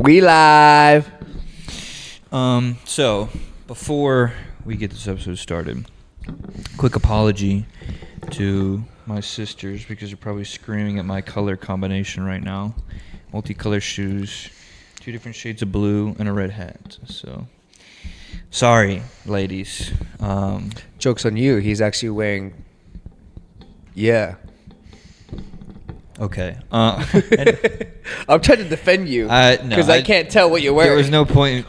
We live. So before we get this episode started, quick apology to my sisters because they're probably screaming at my color combination right now. Multicolor shoes, 2 different shades of blue, and a red hat. So sorry, ladies. Joke's on you. He's actually wearing. Yeah. Okay. I'm trying to defend you because I can't tell what you're wearing. There was no point.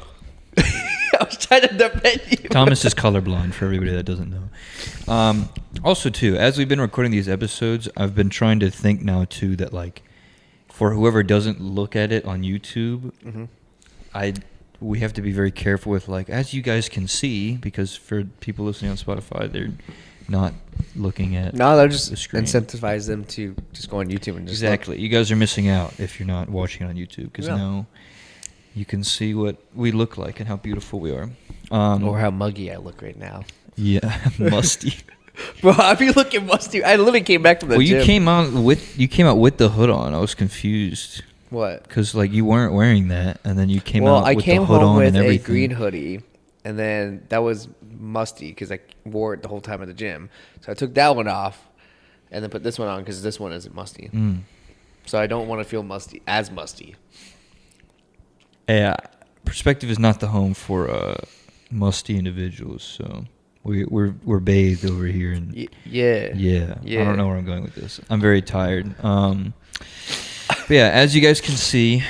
I was trying to defend you. Thomas is colorblind for everybody that doesn't know. Also, too, as we've been recording these episodes, I've been trying to think now, too, that, like, for whoever doesn't look at it on YouTube, we have to be very careful with, like, as you guys can see, because for people listening on Spotify, they're not looking at they'll just the screen. incentivize them to just go on YouTube and just Exactly. look. You guys are missing out if you're not watching it on YouTube, because now you can see what we look like and how beautiful we are. Or how muggy I look right now. Yeah, musty. Bro, I be looking musty. I literally came back from the gym. You came out with the hood on. I was confused. What? Because like you weren't wearing that, and then you came out Well, I with came the hood home on with and a everything. green hoodie, and then that was musty because I wore it the whole time at the gym. So I took that one off, and then put this one on because this one isn't musty. So I don't want to feel musty. Yeah, perspective is not the home for musty individuals. So we're bathed over here, and Yeah. I don't know where I'm going with this. I'm very tired. But yeah, as you guys can see,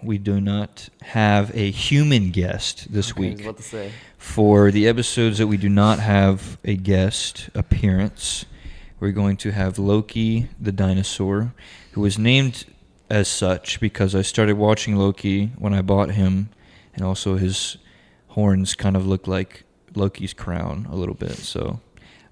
we do not have a human guest this week. I was about to say. For the episodes that we do not have a guest appearance, we're going to have Loki the dinosaur, who was named as such because I started watching Loki when I bought him, and also his horns kind of look like Loki's crown a little bit, so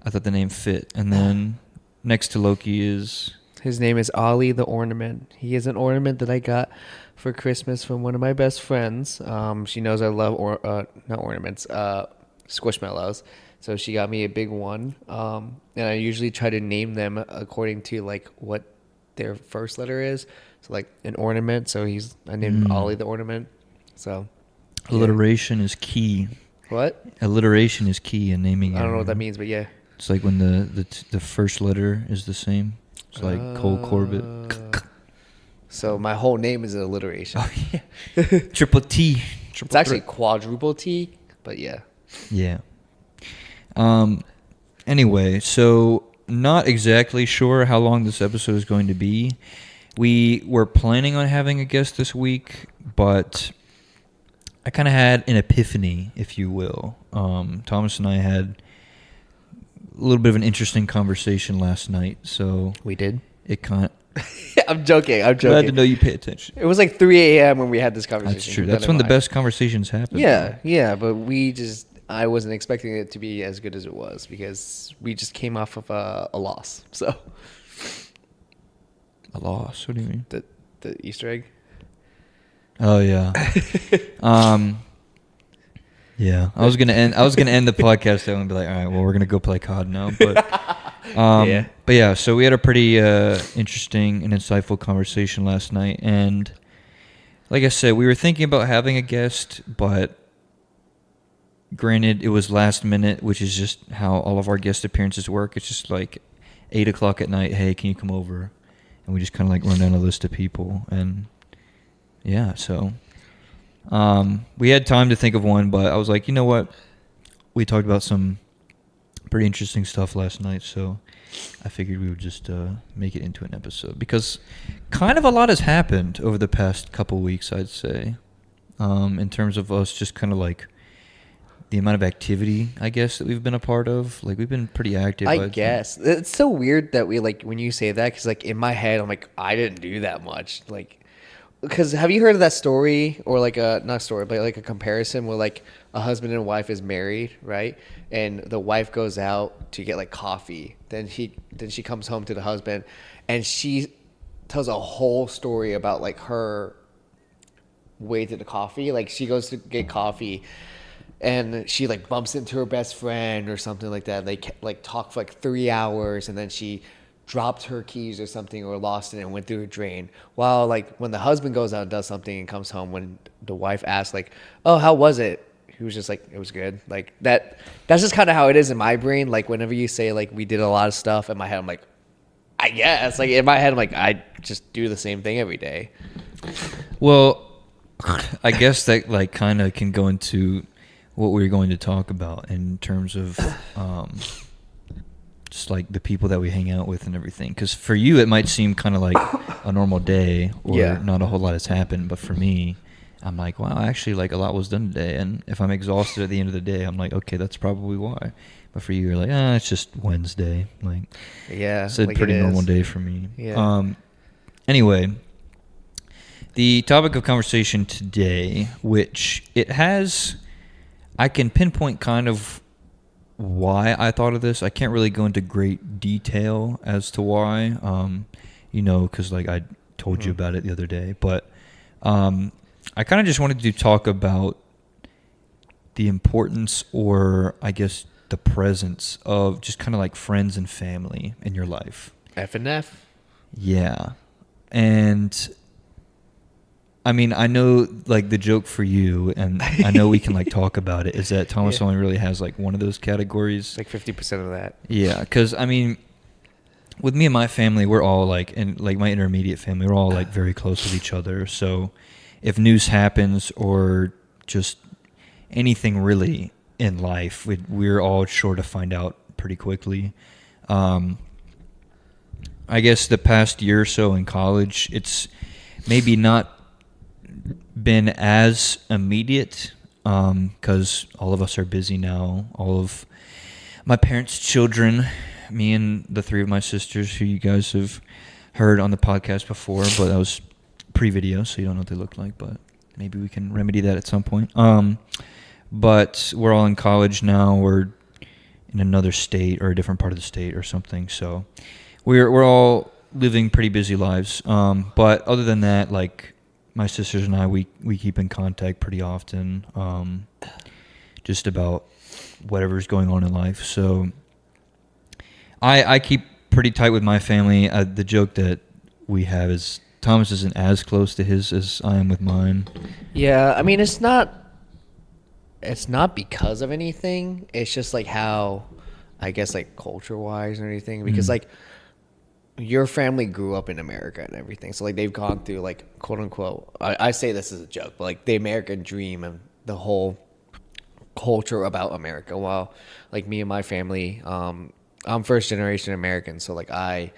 I thought the name fit. And then next to Loki is... His name is Ollie the Ornament. He is an ornament that I got for Christmas from one of my best friends. She knows I love not ornaments, squishmallows. So she got me a big one. And I usually try to name them according to like what their first letter is. So like an ornament. So I named him Ollie the Ornament. So alliteration is key. What? Alliteration is key in naming. I don't know what that means, but yeah. It's like when the first letter is the same. It's like Cole Corbett. So my whole name is an alliteration. Oh, yeah. Triple T. It's actually quadruple T, but yeah. Yeah. Anyway, so not exactly sure how long this episode is going to be. We were planning on having a guest this week, but I kind of had an epiphany, if you will. Thomas and I had a little bit of an interesting conversation last night, so We did? it kind of... I'm joking. Glad to know you pay attention. It was like 3 a.m. when we had this conversation. That's true. That's when the best conversations happen. Yeah, but I wasn't expecting it to be as good as it was because we just came off of a loss. So A loss? What do you mean? the Easter egg. Oh yeah. Yeah. I was gonna end the podcast though and be like, all right, well, we're gonna go play COD now. But But yeah, so we had a pretty interesting and insightful conversation last night, and like I said, we were thinking about having a guest, but granted, it was last minute, which is just how all of our guest appearances work. It's just like 8:00 at night. Hey, can you come over? And we just kind of like run down a list of people, and yeah, so we had time to think of one, but I was like, you know what? We talked about some pretty interesting stuff last night, so I figured we would just make it into an episode because kind of a lot has happened over the past couple weeks, I'd say, in terms of us just kind of like the amount of activity, I guess, that we've been a part of. Like, we've been pretty active. I guess. It's so weird that we, like, when you say that, because, like, in my head, I'm like, I didn't do that much. Like, because have you heard of that story, or, like, not story, but, like, a comparison where, like, a husband and wife is married, right? And the wife goes out to get, like, coffee. Then she comes home to the husband, and she tells a whole story about, like, her way to the coffee. Like, she goes to get coffee, and she like bumps into her best friend or something like that. They like talk for like 3 hours, and then she dropped her keys or something or lost it and went through a drain. While like when the husband goes out and does something and comes home, when the wife asks like, "Oh, how was it?" He was just like, "It was good." Like that's just kind of how it is in my brain. Like whenever you say like we did a lot of stuff, in my head I'm like, I guess. Like in my head I'm like, I just do the same thing every day. Well, I guess that like kind of can go into what we're going to talk about in terms of just like the people that we hang out with and everything. Because for you, it might seem kind of like a normal day or not a whole lot has happened. But for me, I'm like, wow, actually, like a lot was done today. And if I'm exhausted at the end of the day, I'm like, okay, that's probably why. But for you, you're like, it's just Wednesday. Like, it's a like pretty normal day for me. Yeah. Anyway, the topic of conversation today, which it has, I can pinpoint kind of why I thought of this. I can't really go into great detail as to why, because like I told you about it the other day. But I kind of just wanted to talk about the importance, or I guess the presence of just kind of like friends and family in your life. F and F. Yeah. And I mean, I know like the joke for you, and I know we can like talk about it, is that Thomas only really has like one of those categories. Like 50% of that. Yeah, because I mean, with me and my family, we're all like, and like my intermediate family, we're all like very close with each other. So if news happens or just anything really in life, we're all sure to find out pretty quickly. I guess the past year or so in college, it's maybe not been as immediate because all of us are busy now. All of my parents' children, me and the three of my sisters, who you guys have heard on the podcast before, but that was pre-video, so you don't know what they look like, but maybe we can remedy that at some point. But we're all in college now. We're in another state or a different part of the state or something, so we're all living pretty busy lives. But other than that, like my sisters and I, we keep in contact pretty often, just about whatever's going on in life. So I keep pretty tight with my family. The joke that we have is Thomas isn't as close to his as I am with mine. Yeah, I mean, it's not because of anything. It's just like how, I guess, like culture-wise and everything. Because like your family grew up in America and everything, so like they've gone through like quote unquote. I say this as a joke, but like the American dream and the whole culture about America. While like me and my family, I'm first generation American, so like I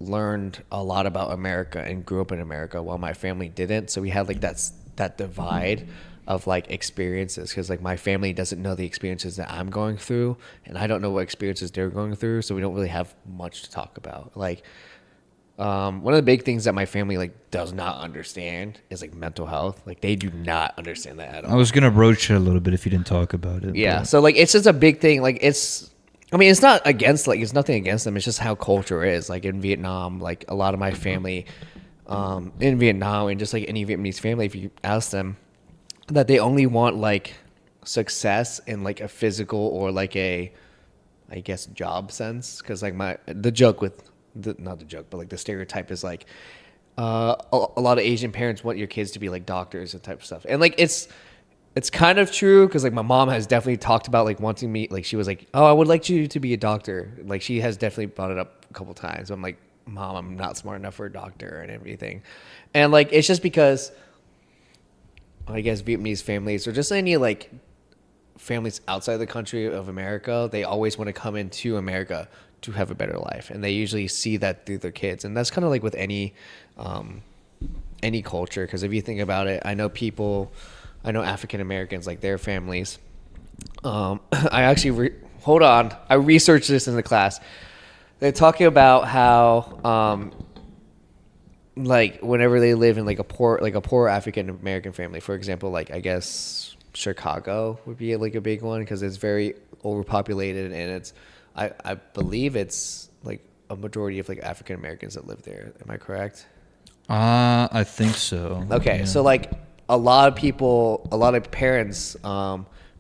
learned a lot about America and grew up in America, while my family didn't. So we had like that divide of like experiences, because like my family doesn't know the experiences that I'm going through, and I don't know what experiences they're going through, so we don't really have much to talk about. Like one of the big things that my family like does not understand is like mental health. Like they do not understand that at all. I was gonna broach it a little bit if you didn't talk about it. Yeah, but. so like it's just a big thing. Like it's not against, like it's nothing against them. It's just how culture is. Like in Vietnam, like a lot of my family in Vietnam, and just like any Vietnamese family, if you ask them, that they only want like success in like a physical or like a, I guess, job sense. Because like the joke with not the joke, but like the stereotype is like a lot of Asian parents want your kids to be like doctors and type of stuff. And like it's kind of true, because like my mom has definitely talked about like wanting me, like she was like, oh, I would like you to be a doctor. Like she has definitely brought it up a couple times. I'm like, Mom, I'm not smart enough for a doctor and everything. And like it's just because I guess Vietnamese families, or just any like families outside the country of America, they always want to come into America to have a better life, and they usually see that through their kids. And that's kind of like with any culture, because if you think about it, I know African Americans, like their families. I actually hold on. I researched this in the class. They're talking about how like whenever they live in like a poor African American family, for example, like I guess Chicago would be like a big one, because it's very overpopulated, and it's I believe it's like a majority of like African Americans that live there. Am I correct? I think so. Okay, Yeah. so like a lot of parents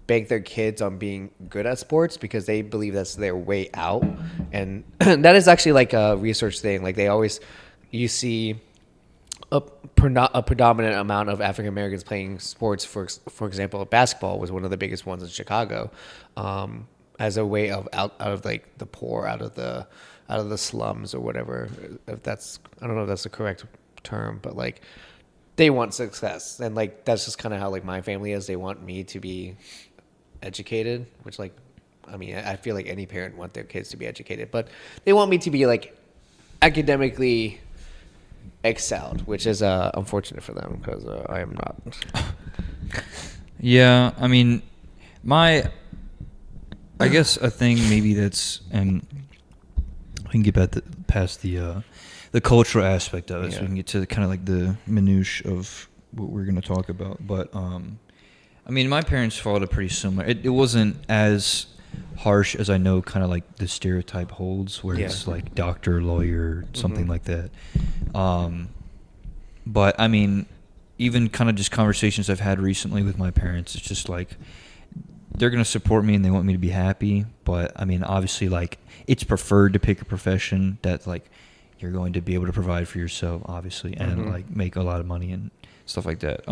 bank their kids on being good at sports because they believe that's their way out. And that is actually like a research thing. Like you see a predominant amount of African Americans playing sports. For example, basketball was one of the biggest ones in Chicago, as a way of out of like the poor, out of the slums or whatever. If that's, I don't know if that's the correct term, but like they want success, and like that's just kind of how like my family is. They want me to be educated, which like, I mean, I feel like any parent want their kids to be educated, but they want me to be like academically excelled, which is unfortunate for them because I am not. Yeah, I mean, I guess a thing maybe that's, and we can get past the cultural aspect of it, so we can get to kind of like the minutiae of what we're going to talk about. But I mean, my parents followed a pretty similar. It wasn't as harsh as I know kind of like the stereotype holds, where it's like doctor, lawyer, something like that. But I mean, even kind of just conversations I've had recently with my parents, it's just like they're going to support me and they want me to be happy. But I mean, obviously, like it's preferred to pick a profession that like you're going to be able to provide for yourself, obviously, and like make a lot of money and stuff like that.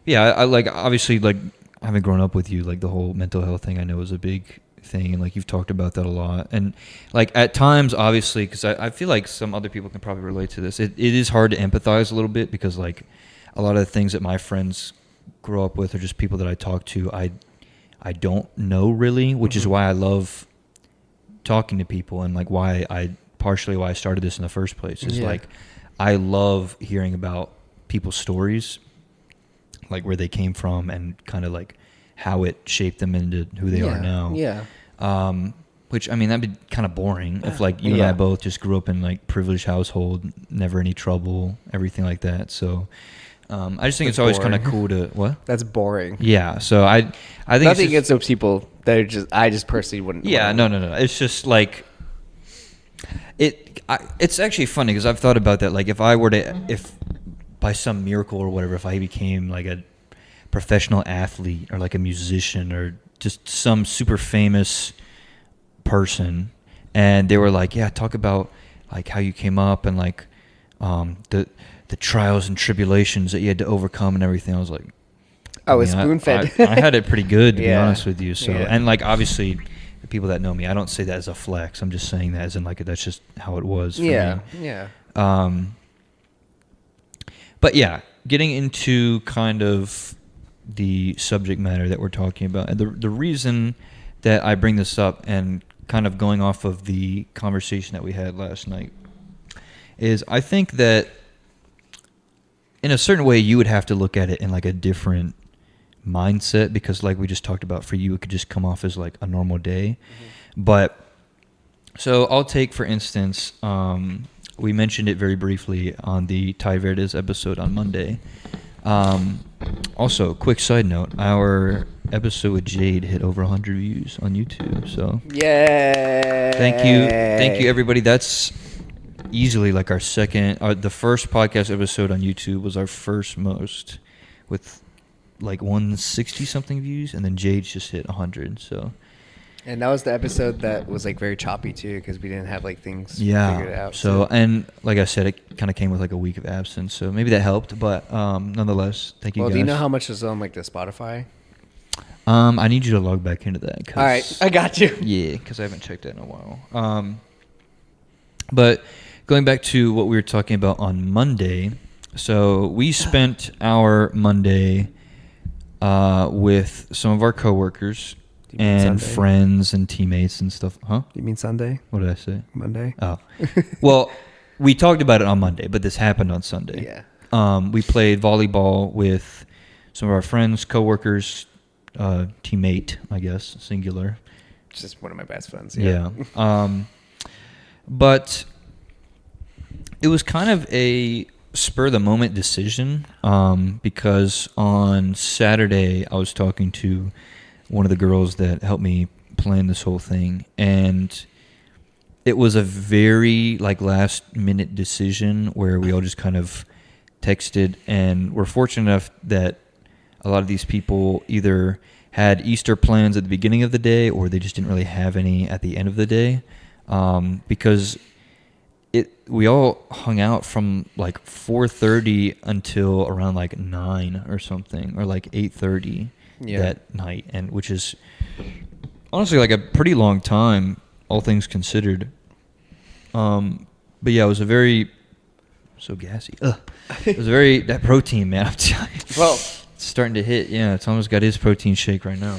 Yeah, I like, obviously, like having grown up with you, like the whole mental health thing I know is a big thing, and like you've talked about that a lot. And like at times, obviously, because I feel like some other people can probably relate to this, it is hard to empathize a little bit, because like a lot of the things that my friends grow up with are just people that I talk to I don't know really, which is why I love talking to people, and like partially why I started this in the first place is like I love hearing about people's stories, like where they came from and kind of like how it shaped them into who they are now. Yeah. Which, I mean, that'd be kind of boring if like you and I both just grew up in like privileged household, never any trouble, everything like that. So I just think it's always kind of cool to what? That's boring. Yeah. So I think nothing against those people that are I just personally wouldn't. Yeah. No. It's just like it's actually funny because I've thought about that. Like if by some miracle or whatever, if I became like a professional athlete or like a musician or just some super famous person, and they were like, yeah, talk about like how you came up and like the trials and tribulations that you had to overcome and everything. I was like, it's spoon-fed. I had it pretty good, to be honest with you. So, and like obviously the people that know me, I don't say that as a flex. I'm just saying that as in like that's just how it was for me. Yeah. But yeah, getting into kind of the subject matter that we're talking about, and the reason that I bring this up, and kind of going off of the conversation that we had last night, is I think that in a certain way you would have to look at it in like a different mindset, because like we just talked about, for you it could just come off as like a normal day. But so I'll take, for instance, we mentioned it very briefly on the Tai Verdes episode on Monday. Also, quick side note, our episode with Jade hit over 100 views on YouTube. So yay! Thank you everybody. That's easily like our second, the first podcast episode on YouTube was our first most, with like 160 something views, and then Jade's just hit 100. So, and that was the episode that was like very choppy too, because we didn't have like things figured out. So, and like I said, it kind of came with like a week of absence, so maybe that helped. But nonetheless, thank you guys. Do you know how much is on like the Spotify? I need you to log back into that. All right, I got you. Yeah, because I haven't checked that in a while. But going back to what we were talking about on Monday, so we spent our Monday with some of our coworkers and Sunday? Friends and teammates and stuff. Huh? You mean Sunday? What did I say? Monday. Oh. Well, we talked about it on Monday, but this happened on Sunday. Yeah. We played volleyball with some of our friends, coworkers, teammate, I guess, singular. Just one of my best friends. Yeah. But it was kind of a spur of the moment decision, because on Saturday I was talking to one of the girls that helped me plan this whole thing, and it was a very like last minute decision where we all just kind of texted, and we're fortunate enough that a lot of these people either had Easter plans at the beginning of the day, or they just didn't really have any at the end of the day, because we all hung out from like 4:30 until around like 9 or something, or like 8:30 that night, and which is honestly like a pretty long time, all things considered. But yeah, it was a very so gassy. It was that protein, man. I'm telling you. Well, it's starting to hit. Yeah, it's almost got his protein shake right now.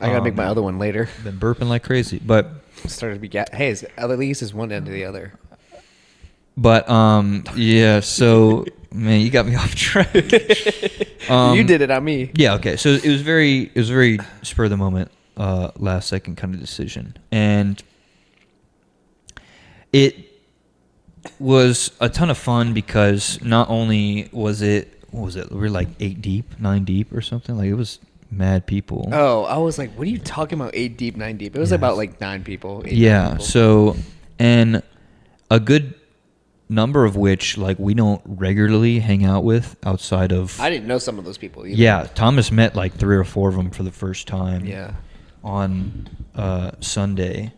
I gotta make my other one later. Been burping like crazy, but started to be hey, at least it's one end to the other. But yeah. So man, you got me off track. You did it, not me. Yeah. Okay. So it was very spur of the moment, last second kind of decision, and it was a ton of fun because not only was it, what was it? We were like 8 deep, 9 deep, or something. Like it was mad people. Oh, I was like, what are you talking about? 8 deep, 9 deep. It was about like 9 people. 8, yeah. 9 people. So, and a good number of which like we don't regularly hang out with outside of. I didn't know some of those people either. Yeah, Thomas met like 3 or 4 of them for the first time. Yeah. On Sunday,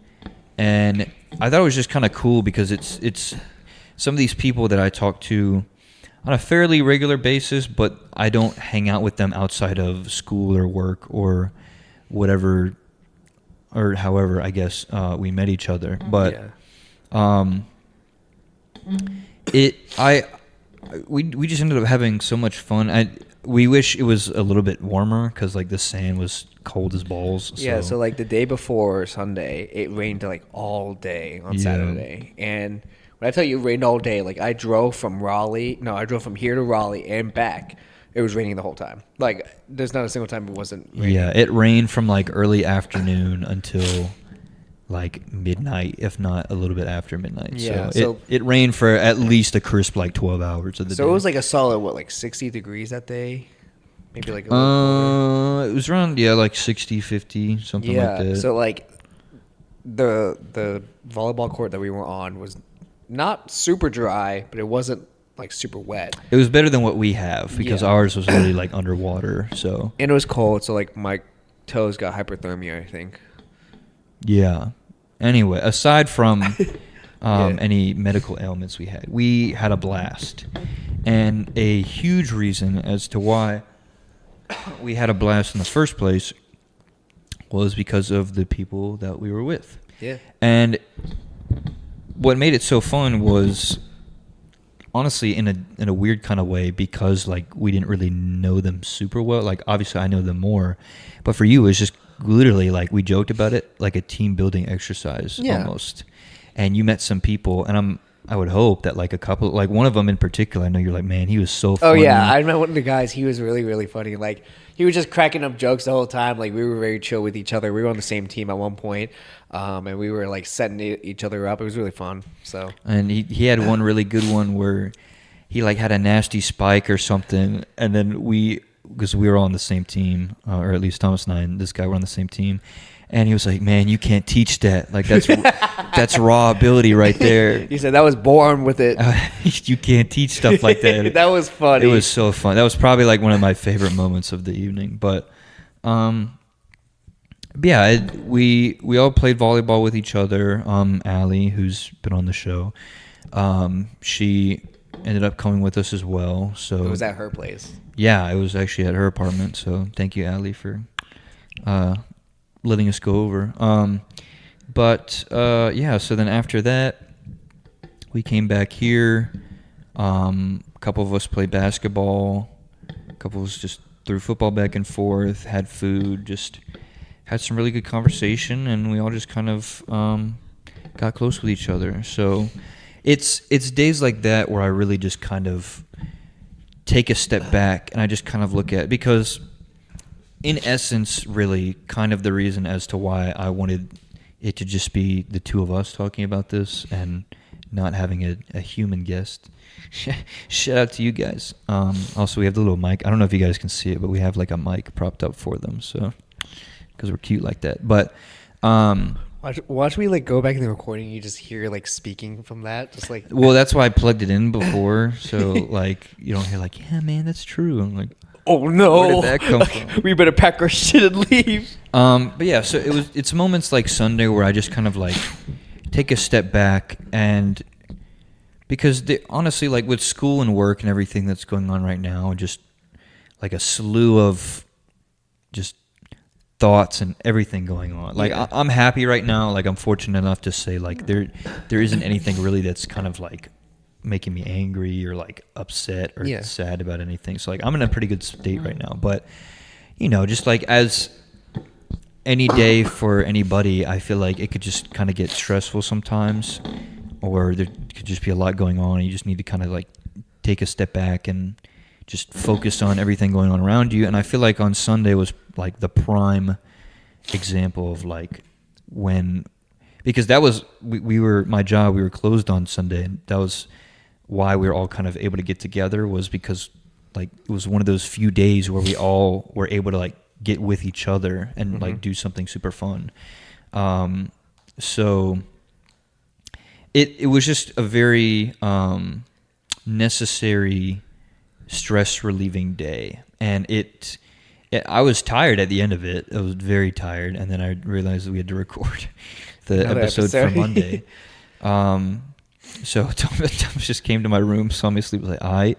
and I thought it was just kind of cool because it's some of these people that I talk to on a fairly regular basis, but I don't hang out with them outside of school or work or whatever, or however I guess we met each other. But we just ended up having so much fun. We wish it was a little bit warmer because like the sand was cold as balls. So. Yeah, so like the day before Sunday, it rained like all day on Saturday. And when I tell you it rained all day, like I drove from here to Raleigh and back. It was raining the whole time. Like there's not a single time it wasn't raining. Yeah, it rained from like early afternoon until like midnight, if not a little bit after midnight. Yeah, so it rained for at least a crisp like 12 hours of the day. So it was like a solid, like 60 degrees that day? Maybe like a little it was around, like 60, 50, something like that. So like the volleyball court that we were on was not super dry, but it wasn't like super wet. It was better than what we have because ours was really like underwater. So and it was cold, so like my toes got hypothermia, I think. Yeah. Anyway, aside from any medical ailments we had a blast. And a huge reason as to why we had a blast in the first place was because of the people that we were with. Yeah. And what made it so fun was honestly in a weird kind of way because like we didn't really know them super well. Like obviously I know them more, but for you it was just literally like we joked about it like a team building exercise almost. And you met some people, and I would hope that like a couple, like one of them in particular, I know you're like, man, he was so funny. Oh yeah, I met one of the guys. He was really, really funny. Like he was just cracking up jokes the whole time. Like we were very chill with each other. We were on the same team at one point, and we were like setting each other up. It was really fun. So and he had one really good one where he like had a nasty spike or something, and then because we were all on the same team, or at least Thomas and I and this guy were on the same team. And he was like, man, you can't teach that. Like, that's raw ability right there. He said, that was born with it. You can't teach stuff like that. That was funny. It was so fun. That was probably like one of my favorite moments of the evening. But, yeah, we all played volleyball with each other. Allie, who's been on the show, she ended up coming with us as well. So it was at her place. Yeah, it was actually at her apartment. So thank you, Allie, for letting us go over. So then after that, we came back here. A couple of us played basketball. A couple of us just threw football back and forth, had food, just had some really good conversation, and we all just kind of got close with each other. So it's days like that where I really just kind of take a step back and I just kind of look at, because in essence, really, kind of the reason as to why I wanted it to just be the two of us talking about this and not having a human guest. Shout out to you guys. Also, we have the little mic. I don't know if you guys can see it, but we have like a mic propped up for them, so because we're cute like that. But watch me like go back in the recording. You just hear like speaking from that, just like. Well, that's why I plugged it in before, so like you don't hear like, yeah, man, that's true. I'm like. oh no, where did that come from? We better pack our shit and leave. But yeah, so it's moments like Sunday where I just kind of like take a step back, and because honestly, like with school and work and everything that's going on right now, just like a slew of just thoughts and everything going on. Like I'm happy right now. Like I'm fortunate enough to say like there isn't anything really that's kind of like making me angry or like upset or sad about anything. So like I'm in a pretty good state right now. But you know, just like as any day for anybody, I feel like it could just kind of get stressful sometimes, or there could just be a lot going on and you just need to kind of like take a step back and just focus on everything going on around you. And I feel like on Sunday was like the prime example of like when, because that was, we were closed on Sunday, and that was why we were all kind of able to get together, was because like it was one of those few days where we all were able to like get with each other and like do something super fun. So it was just a very necessary stress relieving day, and I was tired at the end of it. I was very tired, and then I realized that we had to record the episode for Monday. So Thomas just came to my room, saw me asleep, was like, all right.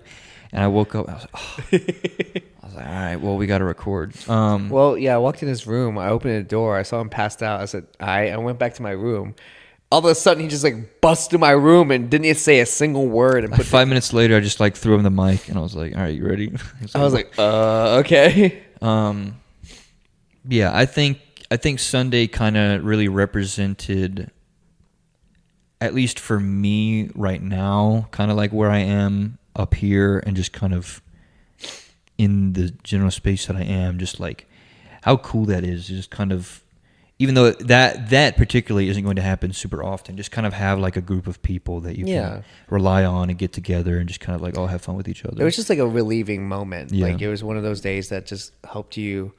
And I woke up, I was like, oh. I was like, all right, well, we got to record. Well, yeah, I walked in his room, I opened the door, I saw him passed out, I said, all right, I went back to my room. All of a sudden, he just like busted my room and didn't even say a single word. And 5 minutes later, I just like threw him the mic, and I was like, all right, you ready? I was like, okay. Yeah, I think Sunday kind of really represented, at least for me right now, kind of like where I am up here and just kind of in the general space that I am, just like how cool that is. Just kind of, even though that particularly isn't going to happen super often, just kind of have like a group of people that you can rely on and get together and just kind of like all have fun with each other. It was just like a relieving moment. Yeah. Like it was one of those days that just helped you.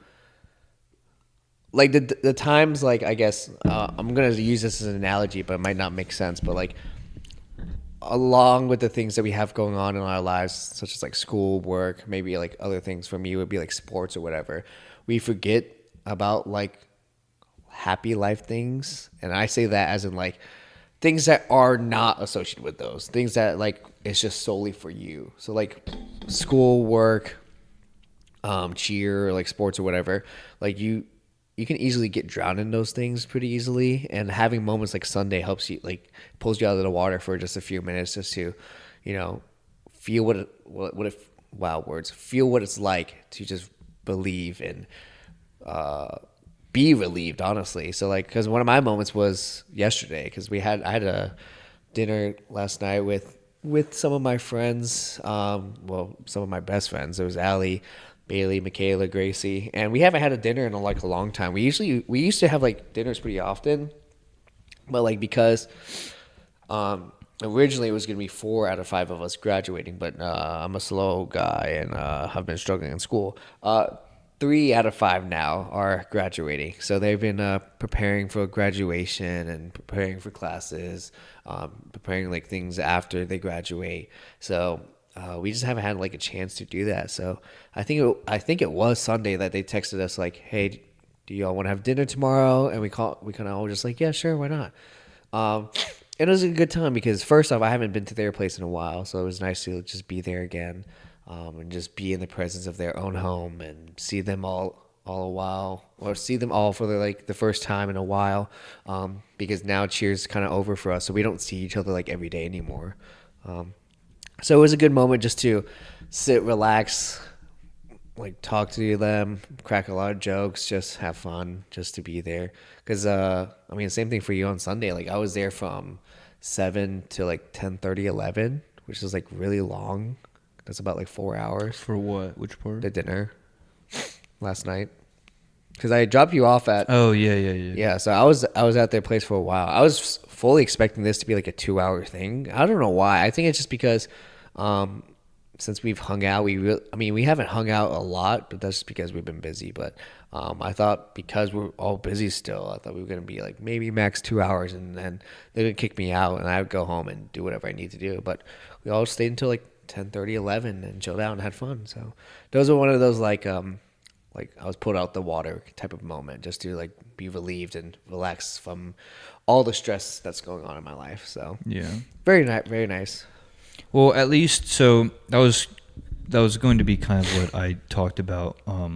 Like the times, like I guess I'm gonna use this as an analogy, but it might not make sense. But like, along with the things that we have going on in our lives, such as like school, work, maybe like other things for me would be like sports or whatever, we forget about like happy life things. And I say that as in like things that are not associated with those things, that like it's just solely for you. So like school, work, cheer, like sports or whatever, like you can easily get drowned in those things pretty easily. And having moments like Sunday helps you, like pulls you out of the water for just a few minutes, just to, you know, feel feel what it's like to just believe and be relieved, honestly. So like, because one of my moments was yesterday, because I had a dinner last night with some of my friends, some of my best friends. There was Allie, Bailey, Michaela, Gracie, and we haven't had a dinner in like a long time. We used to have like dinners pretty often, but like because originally it was gonna be 4 out of 5 of us graduating, but I'm a slow guy and have been struggling in school. 3 out of 5 now are graduating, so they've been preparing for graduation and preparing for classes, preparing like things after they graduate. So we just haven't had like a chance to do that. So I think it was Sunday that they texted us like, "Hey, do y'all want to have dinner tomorrow?" And we kind of all just like, "Yeah, sure, why not?" And it was a good time because first off, I haven't been to their place in a while, so it was nice to just be there again, and just be in the presence of their own home and see them all a while, or see them all for the first time in a while, because now cheer's kind of over for us, so we don't see each other like every day anymore. So it was a good moment just to sit, relax, like talk to them, crack a lot of jokes, just have fun, just to be there. Because, same thing for you on Sunday. Like I was there from 7 to like 10:30, 11, which is like really long. That's about like 4 hours. For what? Which part? The dinner last night. Because I dropped you off at... Oh, yeah. Yeah, so I was at their place for a while. I was fully expecting this to be like a 2-hour thing. I don't know why. I think it's just because since we've hung out, we haven't hung out a lot, but that's just because we've been busy. But I thought because we're all busy still, I thought we were going to be like maybe max 2 hours, and then they're going to kick me out, and I would go home and do whatever I need to do. But we all stayed until like 10:30, 11, and chilled out and had fun. So those are one of those like I was pulled out the water type of moment, just to like be relieved and relax from all the stress that's going on in my life. So Yeah. very nice, very nice. Well, at least so that was going to be kind of what I talked about a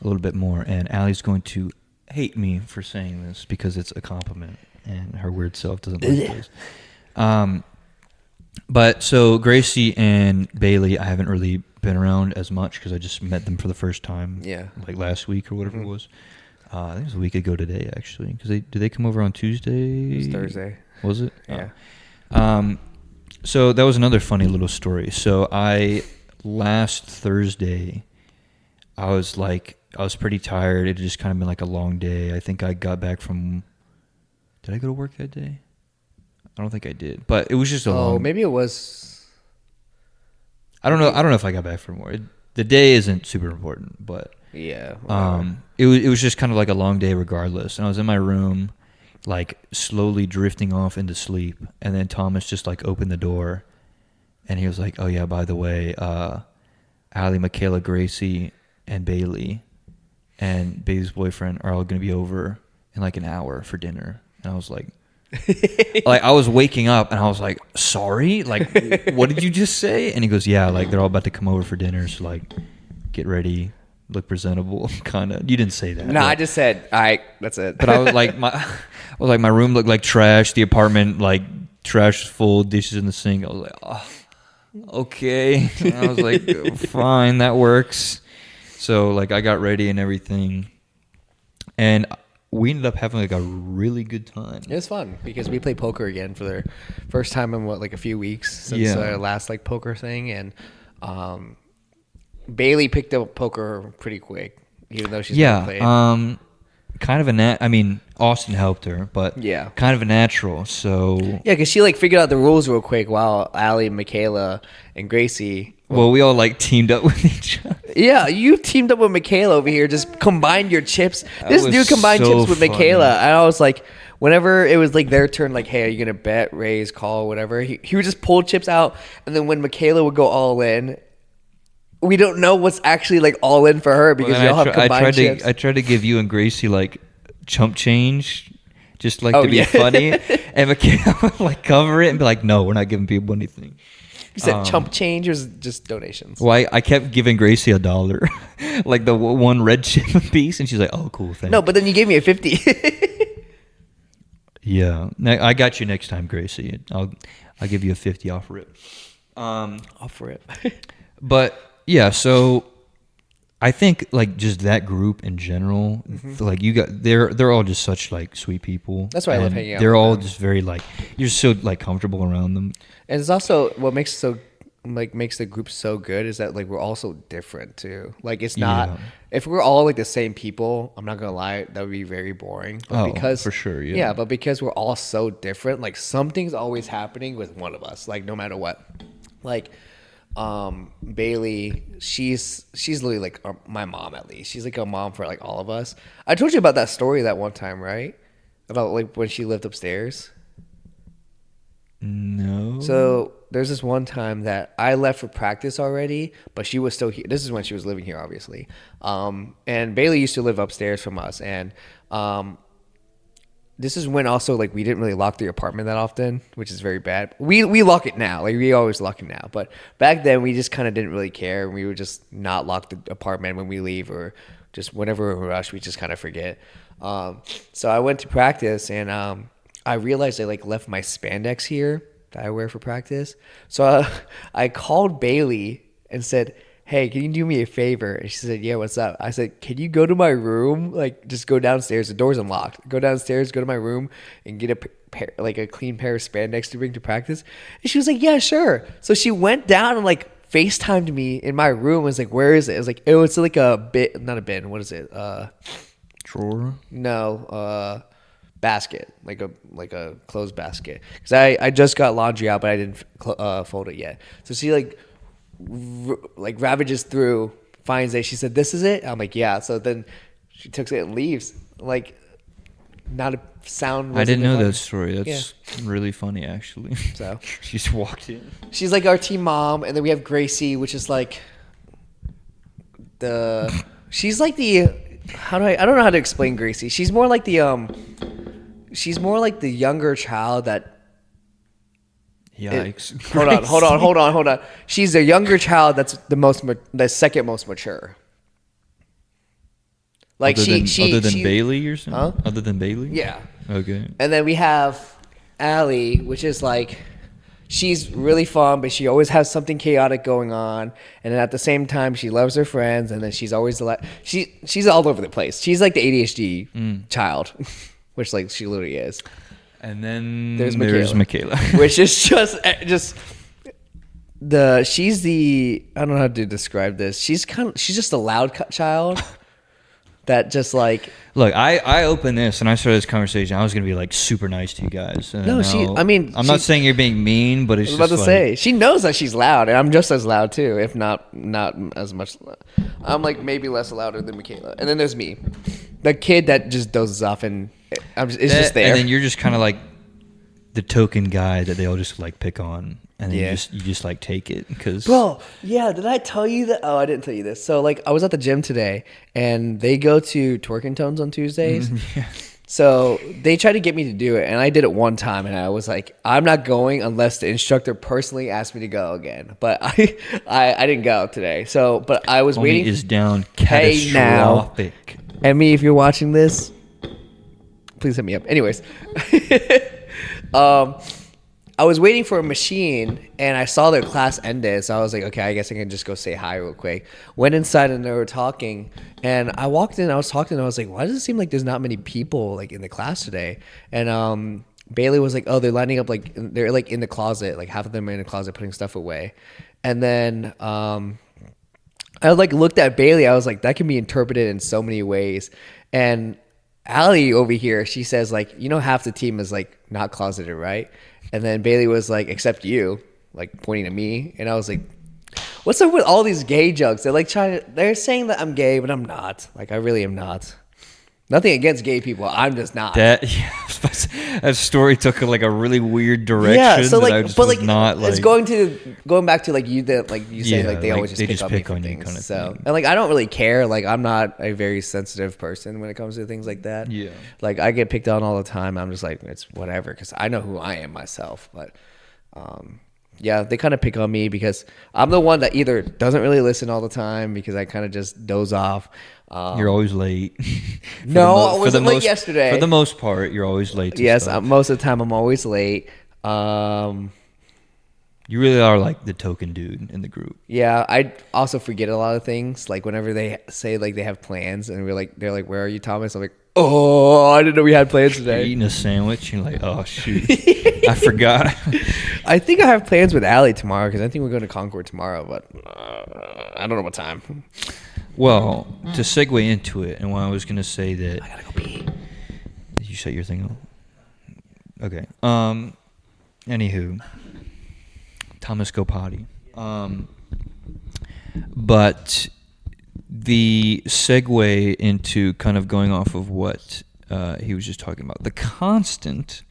little bit more, and Allie's going to hate me for saying this because it's a compliment, and her weird self doesn't like this. But so Gracie and Bailey, I haven't really been around as much because I just met them for the first time, like last week or whatever it was. I think it was a week ago today, actually. Because did they come over on Tuesday? It was Thursday. Was it? Yeah. So that was another funny little story. So last Thursday, I was pretty tired. It had just kind of been like a long day. I think I got back from. Did I go to work that day? I don't think I did, but it was just a long. Oh, maybe it was. I don't know. I don't know if I got back from work. The day isn't super important, but yeah. it was just kind of like a long day regardless. And I was in my room, like slowly drifting off into sleep, and then Thomas just like opened the door, and he was like, "Oh yeah, by the way, Allie, Michaela, Gracie, and Bailey, and Bailey's boyfriend are all gonna be over in like an hour for dinner." And I was like. Like I was waking up and I was like, sorry, like what did you just say? And he goes, yeah, like they're all about to come over for dinner, so like get ready, look presentable. Kind of. You didn't say that. No, I just said, all right, that's it. But I was like, my room looked like trash. The apartment like trash, full, dishes in the sink. I was like, oh, okay. And I was like, fine, that works. So like I got ready and everything, and we ended up having like a really good time. It was fun because we played poker again for the first time in like a few weeks since our last like poker thing, and Bailey picked up poker pretty quick, even though she's never played. Kind of I mean, Austin helped her, but kind of a natural. So yeah, because she like figured out the rules real quick while Allie, Michaela, and Gracie. Well, we all like teamed up with each other. Yeah, you teamed up with Michaela over here. Just combined your chips. This dude combined chips with Michaela. And I was like, whenever it was like their turn, like, hey, are you going to bet, raise, call, whatever? He would just pull chips out. And then when Michaela would go all in, we don't know what's actually like all in for her because y'all have combined chips. I tried to give you and Gracie like chump change, just like to be funny. And Michaela would like cover it and be like, no, we're not giving people anything. You said chump change or just donations? Well, I kept giving Gracie $1, like the one red chip piece, and she's like, "Oh, cool, thanks." No, but then you gave me a 50. Yeah, I got you next time, Gracie. I'll give you a 50 off rip. Off rip. But yeah, so I think like just that group in general, like they're all just such like sweet people. That's why I love hanging out. They're all just very like you're just so like comfortable around them. And it's also what makes the group so good is that like we're all so different too. Like it's not if we're all like the same people, I'm not gonna lie, that would be very boring. But because for sure, yeah, but because we're all so different, like something's always happening with one of us, like no matter what. Like Bailey, she's literally like my mom at least. She's like a mom for like all of us. I told you about that story that one time, right? About like when she lived upstairs. No. So there's this one time that I left for practice already, but she was still here. This is when she was living here, obviously. And Bailey used to live upstairs from us, and this is when also like we didn't really lock the apartment that often, which is very bad. We lock it now, like we always lock it now. But back then we just kind of didn't really care. We would just not lock the apartment when we leave, or just whenever we're in a rush, we just kind of forget. So I went to practice, and I realized I like left my spandex here that I wear for practice. So I called Bailey and said, hey, can you do me a favor? And she said, yeah, what's up? I said, can you go to my room? Like, just go downstairs. The door's unlocked. Go downstairs, go to my room, and get a clean pair of spandex to bring to practice. And she was like, yeah, sure. So she went down and like FaceTimed me in my room. I was like, where is it? It was like, oh, it's like a bit, not a bin. What is it? Drawer? No, basket, like a clothes basket, because I just got laundry out, but I didn't fold it yet. So she like ravages through, finds it. She said, this is it? I'm like, yeah. So then she takes it and leaves. Like, not a sound. I didn't know that that story. That's really funny, actually. So she just walked in. She's like our team mom, and then we have Gracie, which is like she's like the I don't know how to explain Gracie. She's more like the younger child that. Yikes! Hold on. She's a younger child that's the second most mature. Like other than Bailey or something? Huh? Other than Bailey? Yeah. Okay. And then we have Allie, which is like, she's really fun, but she always has something chaotic going on. And then at the same time, she loves her friends. And then she's always she's all over the place. She's like the ADHD child, which like she literally is. And then there's Michaela. Which is just she's the, I don't know how to describe this. She's just a loud child. That just like, look, I opened this and I started this conversation. I was gonna be like super nice to you guys. And no, I'm not saying you're being mean, but it's I was just about to say she knows that she's loud, and I'm just as loud too, if not as much. I'm like maybe less louder than Michaela. And then there's me, the kid that just dozes off and it's just there. And then you're just kind of like the token guy that they all just like pick on. And then you just like take it because. Bro, yeah. Did I tell you that? Oh, I didn't tell you this. So like, I was at the gym today, and they go to Twerking Tones on Tuesdays. Yeah. So they tried to get me to do it, and I did it one time, and I was like, I'm not going unless the instructor personally asked me to go again. But I didn't go today. So, but I was waiting. Is down catastrophic. Hey now, Emmy, if you're watching this, please hit me up. Anyways, I was waiting for a machine, and I saw their class ended, so I was like, okay, I guess I can just go say hi real quick. Went inside, and they were talking, and I walked in, I was talking, and I was like, why does it seem like there's not many people, like, in the class today? And Bailey was like, oh, they're lining up, like, they're, like, in the closet, like, half of them are in the closet putting stuff away. And then I, like, looked at Bailey, I was like, that can be interpreted in so many ways. And Allie over here, she says, like, half the team is, like, not closeted, right? And then Bailey was like, except you, like pointing at me. And I was like, what's up with all these gay jokes? They're like they're saying that I'm gay, but I'm not. Like, I really am not. Nothing against gay people. I'm just not. That story took like a really weird direction. Yeah, so like, that I just was not like. It's going back to like you say like they always just pick on me for things. Kind of so thing. And like I don't really care. Like I'm not a very sensitive person when it comes to things like that. Yeah. Like I get picked on all the time. I'm just like it's whatever because I know who I am myself. But yeah, they kind of pick on me because I'm the one that either doesn't really listen all the time because I kind of just doze off. You're always late. No, I wasn't late yesterday. For the most part, you're always late. Yes, most of the time I'm always late. You really are like the token dude in the group. Yeah, I also forget a lot of things. Like whenever they say like they have plans and they're like, "Where are you, Thomas?" I'm like, "Oh, I didn't know we had plans today." You're eating a sandwich, and you're like, "Oh shoot, I forgot." I think I have plans with Allie tomorrow because I think we're going to Concord tomorrow, but I don't know what time. Well, to segue into it, and what I was going to say that... I gotta go pee. Did you shut your thing off? Okay. Anywho. Thomas go potty. But the segue into kind of going off of what he was just talking about, the constant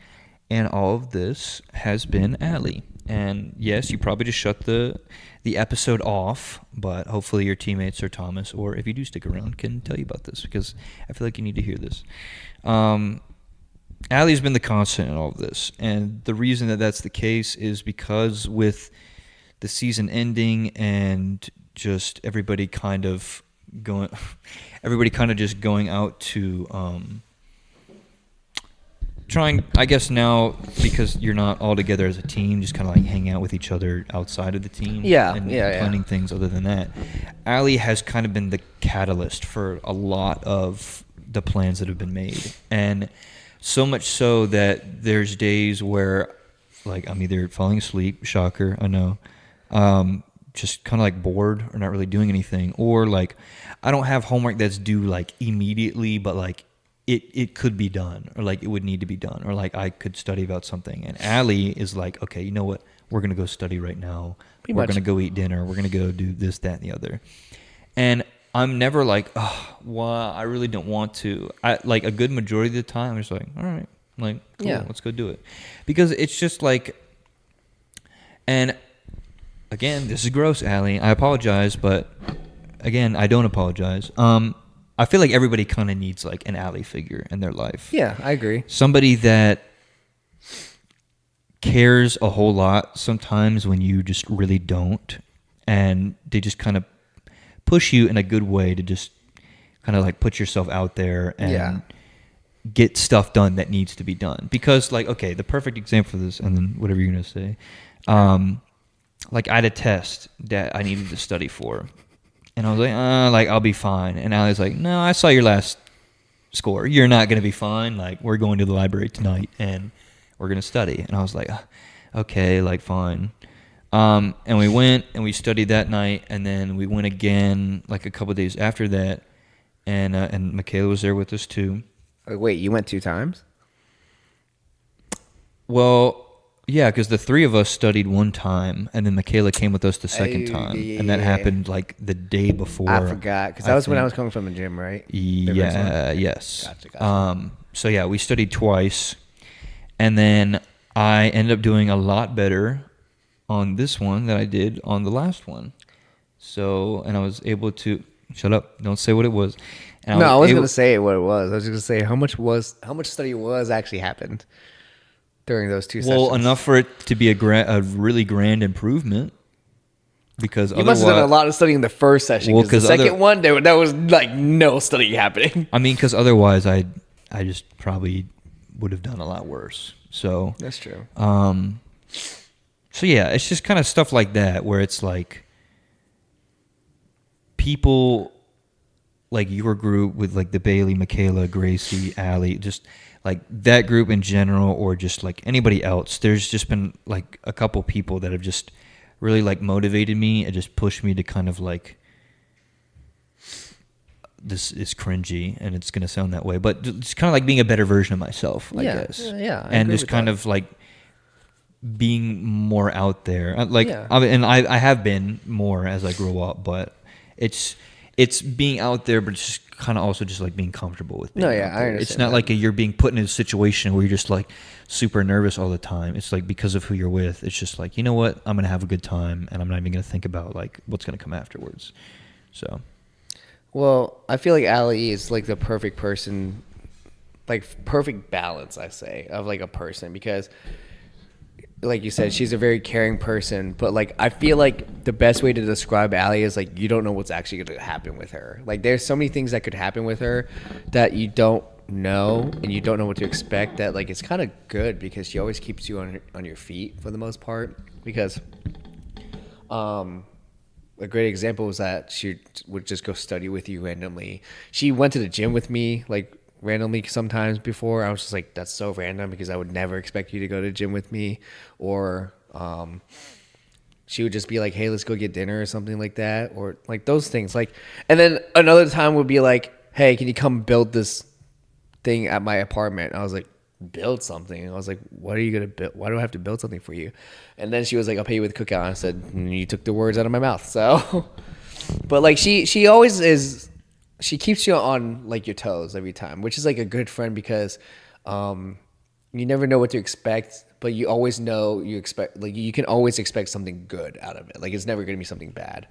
in all of this has been Allie. And yes, you probably just shut the episode off, but hopefully your teammates or Thomas, or if you do stick around, can tell you about this because I feel like you need to hear this. Allie's been the constant in all of this, and the reason that that's the case is because with the season ending and just everybody kind of just going out to trying, I guess now, because you're not all together as a team, just kind of like hang out with each other outside of the team. And planning things other than that. Allie has kind of been the catalyst for a lot of the plans that have been made. And so much so that there's days where like I'm either falling asleep, shocker, I know, just kind of like bored or not really doing anything, or like I don't have homework that's due like immediately, but like it could be done, or like it would need to be done, or like I could study about something. And Allie is like, okay, you know what? We're going to go study right now. We're going to go eat dinner. We're going to go do this, that, and the other. And I'm never like, oh, well, I really don't want to. I like a good majority of the time. I'm just like, all right, like, cool, let's go do it, because it's just like, and again, this is gross, Allie. I apologize, but again, I don't apologize. I feel like everybody kind of needs like an Allie figure in their life. Yeah, I agree. Somebody that cares a whole lot sometimes when you just really don't, and they just kind of push you in a good way to just kind of like put yourself out there and get stuff done that needs to be done. Because like, okay, the perfect example for this, and then whatever you're gonna say, like I had a test that I needed to study for, and I was like I'll be fine. And Allie's like, no, I saw your last score. You're not gonna be fine. Like, we're going to the library tonight and we're gonna study. And I was like, okay, like fine. And we went and we studied that night, and then we went again like a couple of days after that, and Michaela was there with us too. Wait, you went 2 times? Well, yeah, because the 3 of us studied one time, and then Michaela came with us the second time, and that happened like the day before. I forgot, because that was when I was coming from the gym, right? Yeah, yes. Gotcha. So yeah, we studied twice, and then I ended up doing a lot better on this one than I did on the last one. So, and I was able to shut up. Don't say what it was. And I was gonna say what it was. I was gonna say how much study was actually happened during those 2 sessions. Well, enough for it to be a really grand improvement. Because you must have done a lot of studying the first session. Well, because the second one, there was like no study happening. I mean, because otherwise, I just probably would have done a lot worse. So that's true. So yeah, it's just kind of stuff like that where it's like people like your group with like the Bailey, Michaela, Gracie, Allie, just like that group in general, or just like anybody else. There's just been like a couple people that have just really like motivated me and just pushed me to kind of like, this is cringy and it's going to sound that way, but it's kind of like being a better version of myself, I guess. Yeah. And just kind of like being more out there. And I have been more as I grow up, but it's being out there, but it's just kind of also just like being comfortable with being out there. I understand. It's not like you're being put in a situation where you're just like super nervous all the time. It's like because of who you're with, it's just like, you know what, I'm going to have a good time, and I'm not even going to think about like what's going to come afterwards. So, well, I feel like Allie is like the perfect person, like perfect balance, I say, of like a person, because like you said, she's a very caring person, but like I feel like the best way to describe Allie is like you don't know what's actually going to happen with her. Like there's so many things that could happen with her that you don't know, and you don't know what to expect. That like it's kind of good because she always keeps you on your feet for the most part. Because a great example was that she would just go study with you randomly. She went to the gym with me like randomly sometimes before. I was just like, that's so random, because I would never expect you to go to the gym with me. Or she would just be like, hey, let's go get dinner or something like that, or like those things. Like, and then another time would be like, hey, can you come build this thing at my apartment? I was like, build something? And I was like, what are you gonna build? Why do I have to build something for you? And then she was like, I'll pay you with a cookout. And I said, you took the words out of my mouth. So but like she always is, she keeps you on like your toes every time, which is like a good friend, because you never know what to expect, but you always know you expect, like you can always expect something good out of it. Like it's never going to be something bad.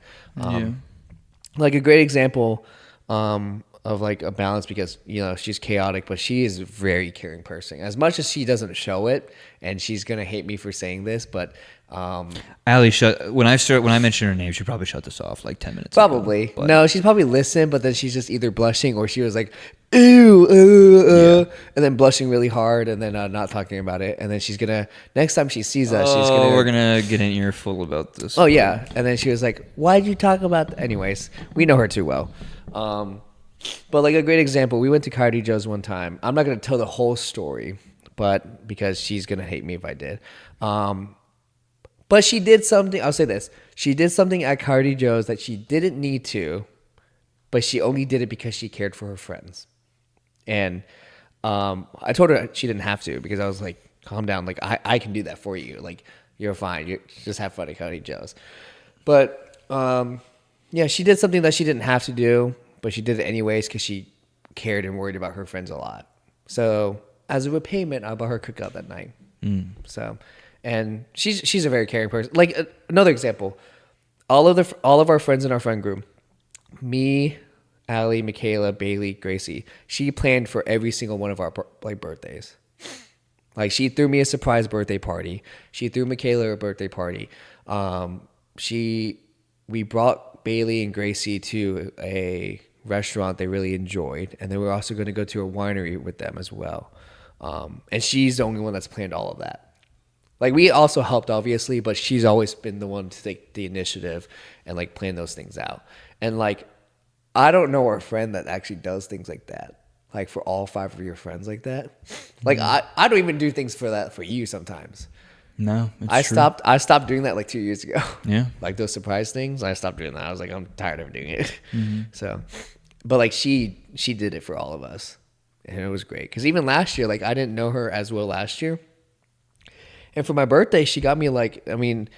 Like a great example of like a balance, because you know she's chaotic, but she is a very caring person. As much as she doesn't show it, and she's gonna hate me for saying this, but Allie, when I mentioned her name, she probably shut this off like 10 minutes probably ago, no, she's probably listened, but then she's just either blushing, or she was like ew, and then blushing really hard, and then not talking about it, and then she's gonna, next time she sees us, we're gonna get an earful about this. Oh yeah, and then she was like, why'd you talk about anyways, we know her too well. But like a great example, we went to Cardi Joe's one time. I'm not gonna tell the whole story, but because she's gonna hate me if I did. But she did something, I'll say this. She did something at Cardi Joe's that she didn't need to, but she only did it because she cared for her friends. And I told her she didn't have to, because I was like, calm down. Like, I can do that for you. Like, you're fine. You just have fun at Cardi Joe's. But Yeah, she did something that she didn't have to do, but she did it anyways because she cared and worried about her friends a lot. So as a repayment, I bought her a cookout that night. So, and she's a very caring person. Like another example, all of our friends in our friend group, me, Allie, Michaela, Bailey, Gracie, she planned for every single one of our like birthdays. Like she threw me a surprise birthday party. She threw Michaela a birthday party. We brought Bailey and Gracie to a restaurant they really enjoyed, and then we're also going to go to a winery with them as well. And she's the only one that's planned all of that. Like we also helped obviously, but she's always been the one to take the initiative and like plan those things out. And like I don't know a friend that actually does things like that. Like for all 5 of your friends like that. Like I don't even do things for that for you sometimes. No, it's I true. I stopped doing that like 2 years ago. Yeah. Like those surprise things, I stopped doing that. I was like, I'm tired of doing it. So, but like she did it for all of us, and it was great. Because even last year, like I didn't know her as well last year, and for my birthday, she got me like, I mean,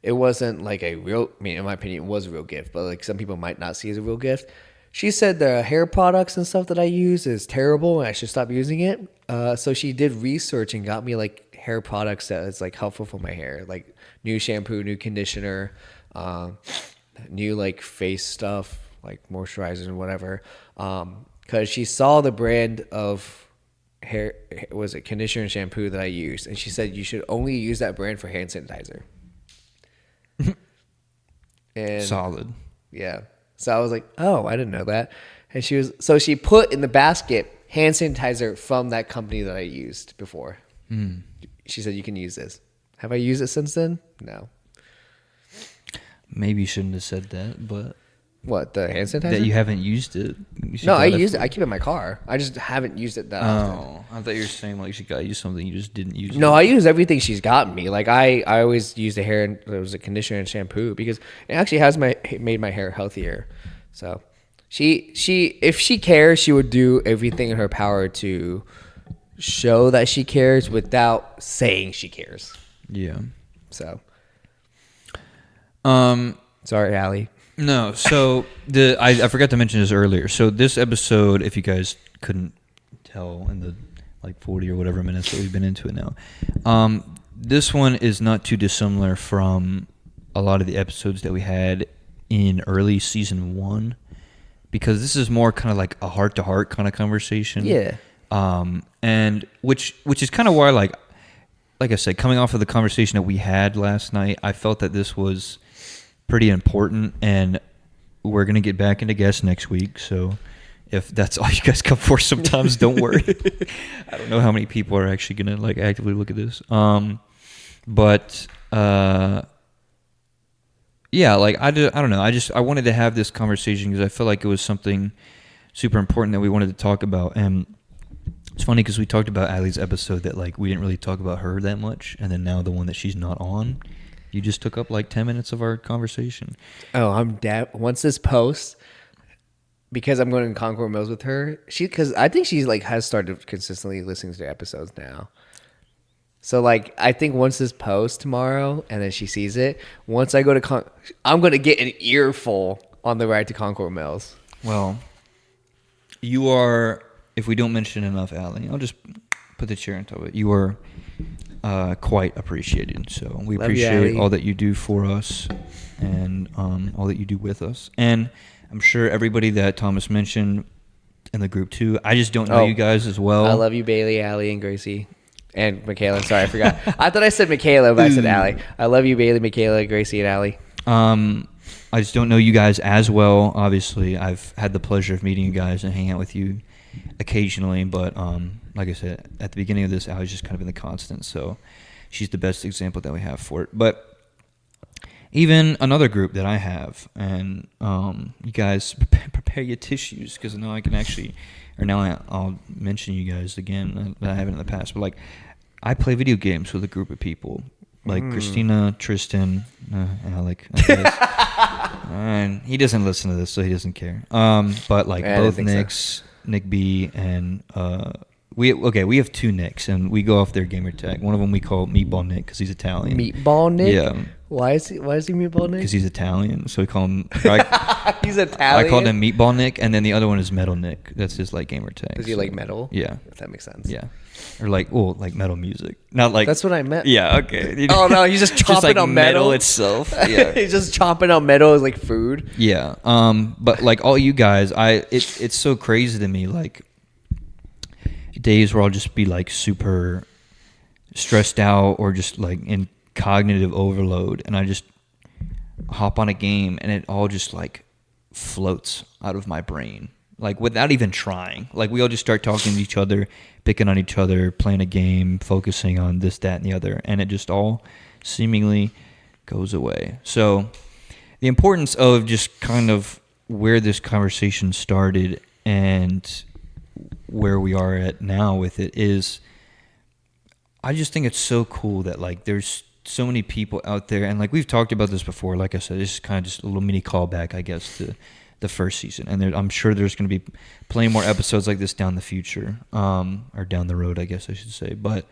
it wasn't like a real. I mean, in my opinion, it was a real gift, but like some people might not see it as a real gift. She said the hair products and stuff that I use is terrible and I should stop using it. So she did research and got me like hair products that is like helpful for my hair, like new shampoo, new conditioner, new like face stuff, like moisturizers and whatever. Cause she saw the brand of hair, was it conditioner and shampoo that I used. And she said, you should only use that brand for hand sanitizer. And Solid. yeah. So I was like, oh, I didn't know that. And she put in the basket hand sanitizer from that company that I used before. She said, you can use this. Have I used it since then? No. Maybe you shouldn't have said that, but What, the hand sanitizer? that you haven't used it. No, I used it. I keep it in my car. I just haven't used it that often. Oh, I thought you were saying like she got you something you just didn't use. No, I use everything she's gotten me. Like I always use the hair, and it was a conditioner and shampoo because it actually has made my hair healthier. So she if she cares, she would do everything in her power to show that she cares without saying she cares. Yeah. So, sorry, Allie. No, so I forgot to mention this earlier. So this episode, if you guys couldn't tell in the like 40 or whatever minutes that we've been into it now, this one is not too dissimilar from a lot of the episodes that we had in early season 1, because this is more kind of like a heart-to-heart kind of conversation. Yeah. And which is kind of why, like I said, coming off of the conversation that we had last night, I felt that this was pretty important, and we're gonna get back into guests next week. So if that's all you guys come for, sometimes don't worry. I don't know how many people are actually gonna like actively look at this. But yeah, like I don't know. I wanted to have this conversation because I felt like it was something super important that we wanted to talk about. And it's funny because we talked about Allie's episode that like we didn't really talk about her that much, and then now the one that she's not on, you just took up like 10 minutes of our conversation. Oh, I'm dead. Once this posts, because I'm going to Concord Mills with her, because I think she's like has started consistently listening to the episodes now. So like I think once this posts tomorrow and then she sees it, once I go to I'm going to get an earful on the ride to Concord Mills. Well, you are, if we don't mention enough, Allie, I'll just put the chair on top of it. You are quite appreciated. So we appreciate all that you do for us and all that you do with us. And I'm sure everybody that Thomas mentioned in the group too, I just don't know you guys as well. I love you, Bailey, Allie, and Gracie. And Michaela. Sorry, I forgot. I thought I said Michaela, but I said Allie. I love you, Bailey, Michaela, Gracie, and Allie. I just don't know you guys as well. Obviously, I've had the pleasure of meeting you guys and hanging out with you occasionally. But like I said, at the beginning of this, Allie's just kind of been the constant. So she's the best example that we have for it. But even another group that I have, and you guys prepare your tissues because now I can actually... Or now I'll mention you guys again that I haven't in the past. But like, I play video games with a group of people, like Christina, Tristan, Alec. And he doesn't listen to this, so he doesn't care. But like both Nicks, Nick B, and we have 2 Nicks, and we go off their gamer tag. One of them we call Meatball Nick because he's Italian. Meatball Nick. Yeah. Why is he Meatball Nick? Because he's Italian, so we call him. He's Italian. I called him Meatball Nick, and then the other one is Metal Nick. That's his like gamer tag. Does he like metal? Yeah, if that makes sense. yeah, or like like metal music, not like That's what I meant. Yeah, okay. Oh no, he's just chomping like on metal itself. Yeah, he's just chomping on metal as like food. yeah. But like all you guys, it's so crazy to me. Like days where I'll just be like super stressed out or just like in cognitive overload, and I just hop on a game and it all just like floats out of my brain, like without even trying. Like we all just start talking to each other, picking on each other, playing a game, focusing on this, that, and the other, and it just all seemingly goes away. So the importance of just kind of where this conversation started and where we are at now with it is, I just think it's so cool that like there's so many people out there, and like we've talked about this before. Like I said, this is kind of just a little mini callback, I guess, to the first season, and I'm sure there's going to be plenty more episodes like this down the future, or down the road, I guess I should say. But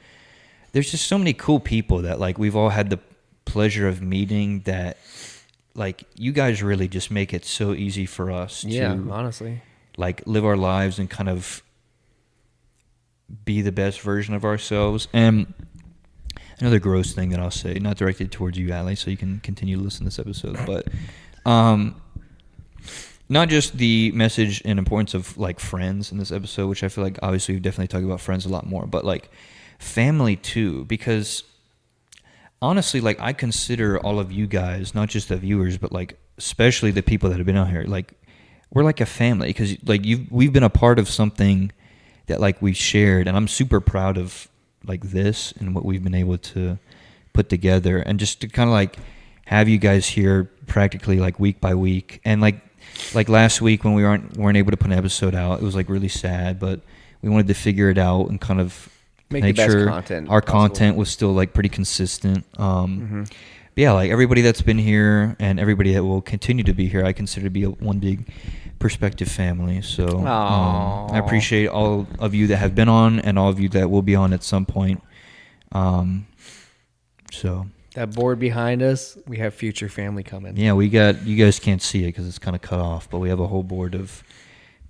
there's just so many cool people that like we've all had the pleasure of meeting, that like you guys really just make it so easy for us to honestly like live our lives and kind of be the best version of ourselves. And another gross thing that I'll say, not directed towards you, Allie, so you can continue to listen to this episode, but not just the message and importance of like friends in this episode, which I feel like obviously we've definitely talked about friends a lot more, but like family too, because honestly, like I consider all of you guys, not just the viewers, but like especially the people that have been out here, like we're like a family, because like we've been a part of something that like we shared, and I'm super proud of like this and what we've been able to put together, and just to kind of like have you guys here practically like week by week. And like last week when we weren't able to put an episode out, it was like really sad, but we wanted to figure it out and kind of make sure our content was still like pretty consistent. But yeah, like everybody that's been here and everybody that will continue to be here, I consider to be one big perspective family. So I appreciate all of you that have been on and all of you that will be on at some point. So that board behind us, we have future family coming. Yeah, we got, you guys can't see it because it's kind of cut off, but we have a whole board of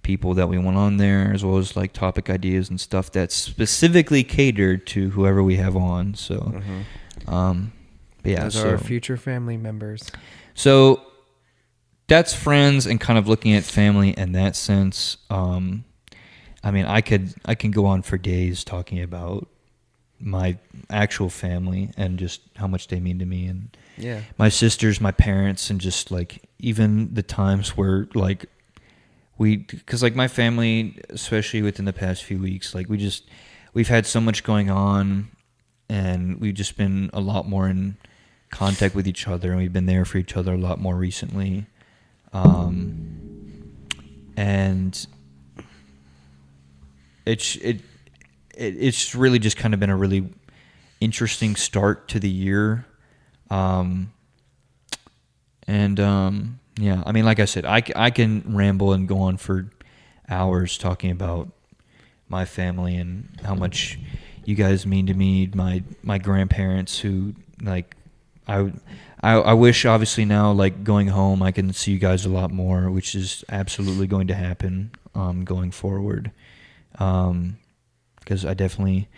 people that we want on there, as well as like topic ideas and stuff that's specifically catered to whoever we have on. So but yeah, those are our future family members. So that's friends, and kind of looking at family in that sense. I mean, I can go on for days talking about my actual family and just how much they mean to me, and my sisters, my parents, and just like even the times where like because like my family, especially within the past few weeks, like we've had so much going on, and we've just been a lot more in contact with each other, and we've been there for each other a lot more recently. And it's really just kind of been a really interesting start to the year. Yeah, I mean, like I said, I can ramble and go on for hours talking about my family and how much you guys mean to me, my grandparents, who like I wish obviously now, like going home, I can see you guys a lot more, which is absolutely going to happen going forward, because I definitely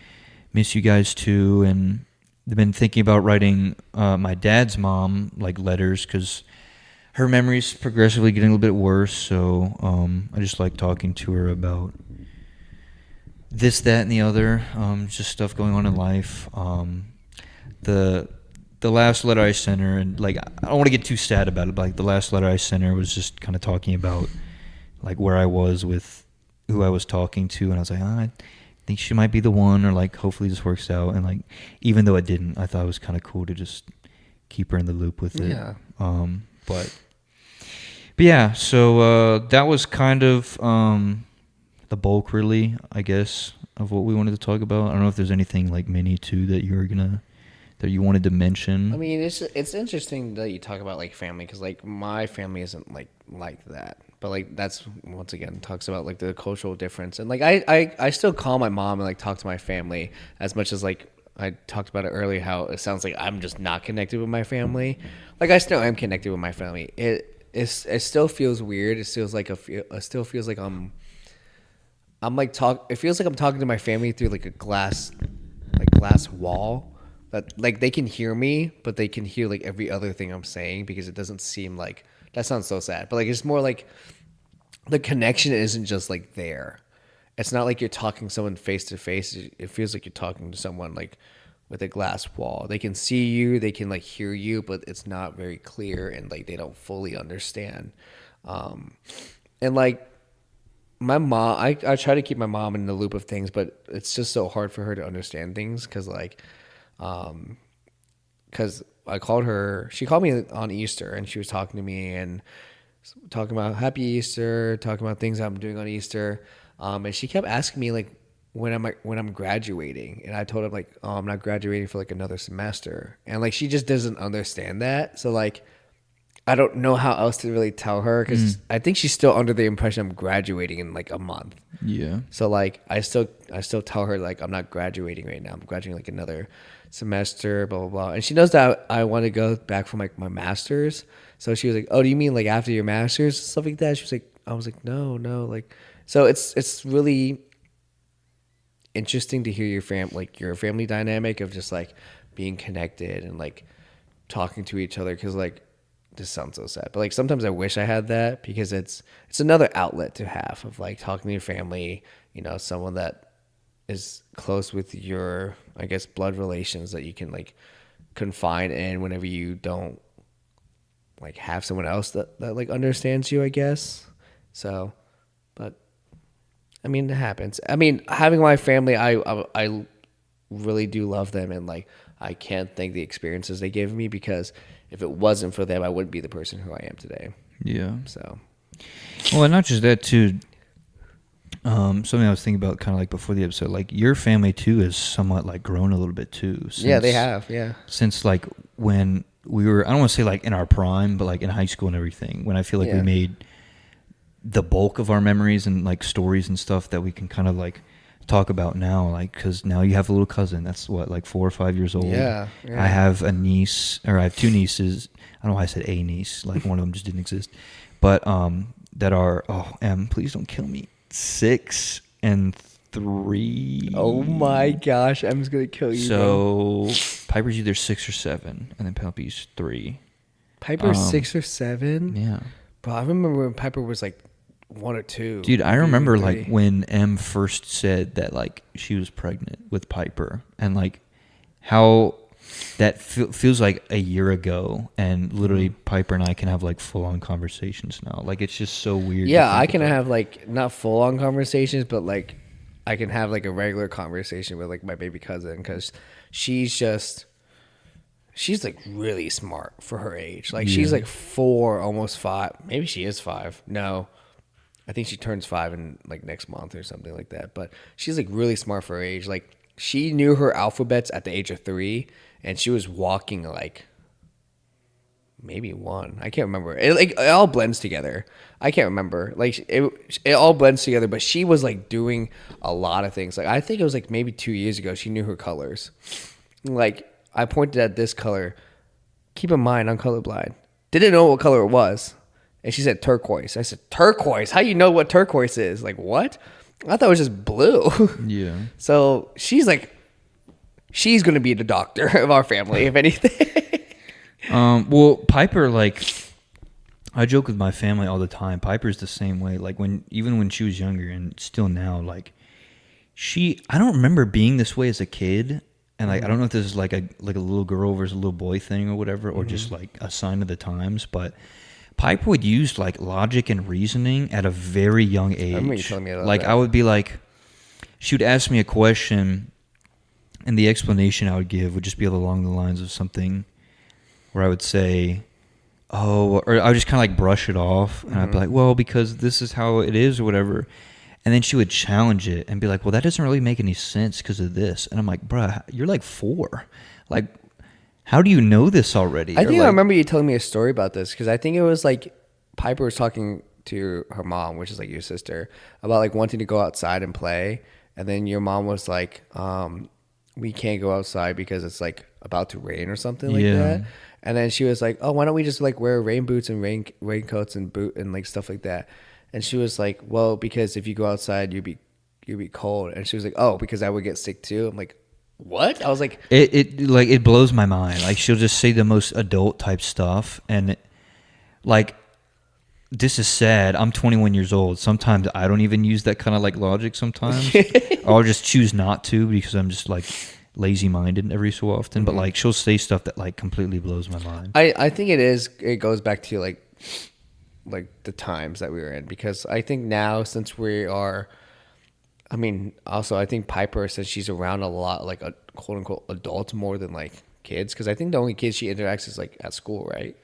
miss you guys too. And I've been thinking about writing my dad's mom like letters, because her memory's progressively getting a little bit worse. So I just like talking to her about this, that, and the other, just stuff going on in life. The last letter I sent her, and like I don't want to get too sad about it, but like the last letter I sent her was just kind of talking about like where I was with who I was talking to, and I was like, I think she might be the one, or like hopefully this works out. And like even though it didn't, I thought it was kind of cool to just keep her in the loop with it. Yeah. But yeah, so that was kind of the bulk, really, I guess, of what we wanted to talk about. I don't know if there's anything like mini too that you wanted to mention. I mean, it's interesting that you talk about like family, because like my family isn't like that, but like that's once again talks about like the cultural difference. And like I still call my mom and like talk to my family as much as like I talked about it earlier, how it sounds like I'm just not connected with my family. Like I still am connected with my family. it still feels weird. It feels like it still feels like I'm like it feels like I'm talking to my family through like a glass wall. That like they can hear me, but they can hear like every other thing I'm saying because it doesn't seem like that sounds so sad. But like it's more like the connection isn't just like there. It's not like you're talking to someone face to face. It feels like you're talking to someone like with a glass wall. They can see you, they can like hear you, but it's not very clear and like they don't fully understand. And like my mom, I try to keep my mom in the loop of things, but it's just so hard for her to understand things because I called her. She called me on Easter, and she was talking to me and talking about Happy Easter, talking about things I'm doing on Easter, and she kept asking me like when I'm graduating, and I told her like, oh, I'm not graduating for like another semester, and like she just doesn't understand that. So like I don't know how else to really tell her because I think she's still under the impression I'm graduating in like a month. Yeah. So like I still tell her like I'm not graduating right now. I'm graduating like another semester, blah blah blah. And she knows that I want to go back for like my master's. So she was like, "Oh, do you mean like after your master's stuff like that?" She was like, "I was like, no, like." So it's really interesting to hear your family dynamic of just like being connected and like talking to each other because like this sounds so sad, but like sometimes I wish I had that because it's another outlet to have of like talking to your family, someone that is close with your, I guess, blood relations that you can like confide in whenever you don't like have someone else that like understands you, I guess. So, but I mean, it happens. I mean, having my family, I really do love them, and like I can't thank the experiences they gave me because if it wasn't for them, I wouldn't be the person who I am today. Yeah. So, well, and not just that too. Something I was thinking about kind of like before the episode, like your family too is somewhat like grown a little bit too. Since, yeah, they have. Yeah. Since like when we were, I don't want to say like in our prime, but like in high school and everything, when I feel like we made the bulk of our memories and like stories and stuff that we can kind of like talk about now, like because now you have a little cousin that's what, like 4 or 5 years old. Yeah. I have a niece, or I have 2 nieces. I don't know why I said a niece, like one of them just didn't exist, but that are please don't kill me, 6 and 3. Oh my gosh, I'm just gonna kill you. So bro. Piper's either 6 or 7, and then Penelope's 3. Piper's 6 or 7. Yeah, bro. I remember when Piper was like 1 or 2. Dude, I remember like when Em first said that like she was pregnant with Piper, and like how that feels like a year ago, and literally Piper and I can have like full on conversations now. Like it's just so weird. Yeah, I can have like not full on conversations, but like I can have like a regular conversation with like my baby cousin because she's like really smart for her age. Like she's like 4, almost 5. Maybe she is 5. No. I think she turns 5 in like next month or something like that. But she's like really smart for her age. Like she knew her alphabets at the age of 3, and she was walking like maybe 1. I can't remember. It all blends together. I can't remember. Like it all blends together. But she was like doing a lot of things. Like I think it was like maybe 2 years ago. She knew her colors. Like I pointed at this color. Keep in mind, I'm colorblind. Didn't know what color it was. And she said turquoise. I said, turquoise? How you know what turquoise is? Like, what? I thought it was just blue. Yeah. So she's going to be the doctor of our family, if anything. Well, Piper, like, I joke with my family all the time. Piper's the same way. Like, even when she was younger and still now, like, I don't remember being this way as a kid. And, like, I don't know if this is, like a little girl versus a little boy thing or whatever, or just, like, a sign of the times, but Piper would use like logic and reasoning at a very young age. I remember you telling me about that. I would be like, she would ask me a question, and the explanation I would give would just be along the lines of something where I would say, or I would just kind of like brush it off, and I'd be like, well, because this is how it is or whatever. And then she would challenge it and be like, well, that doesn't really make any sense because of this. And I'm like, bruh, you're like 4. Like, how do you know this already? I think I remember you telling me a story about this because I think it was like Piper was talking to her mom, which is like your sister, about like wanting to go outside and play. And then your mom was like, we can't go outside because it's like about to rain or something like Yeah. that. And then she was like, oh, why don't we just like wear rain boots and raincoats and boot and like stuff like that. And she was like, well, because if you go outside, you'd be cold. And she was like, oh, because I would get sick too. I'm like, what? I was like, it blows my mind. Like she'll just say the most adult type stuff, and like this is sad. I'm 21 years old. Sometimes I don't even use that kind of like logic. Sometimes I'll just choose not to because I'm just like lazy minded every so often. But like she'll say stuff that like completely blows my mind. I think it goes back to like the times that we were in, because I think now since we are, I mean, also I think Piper, since she's around a lot like a quote unquote adults more than like kids, because I think the only kids she interacts is like at school, right?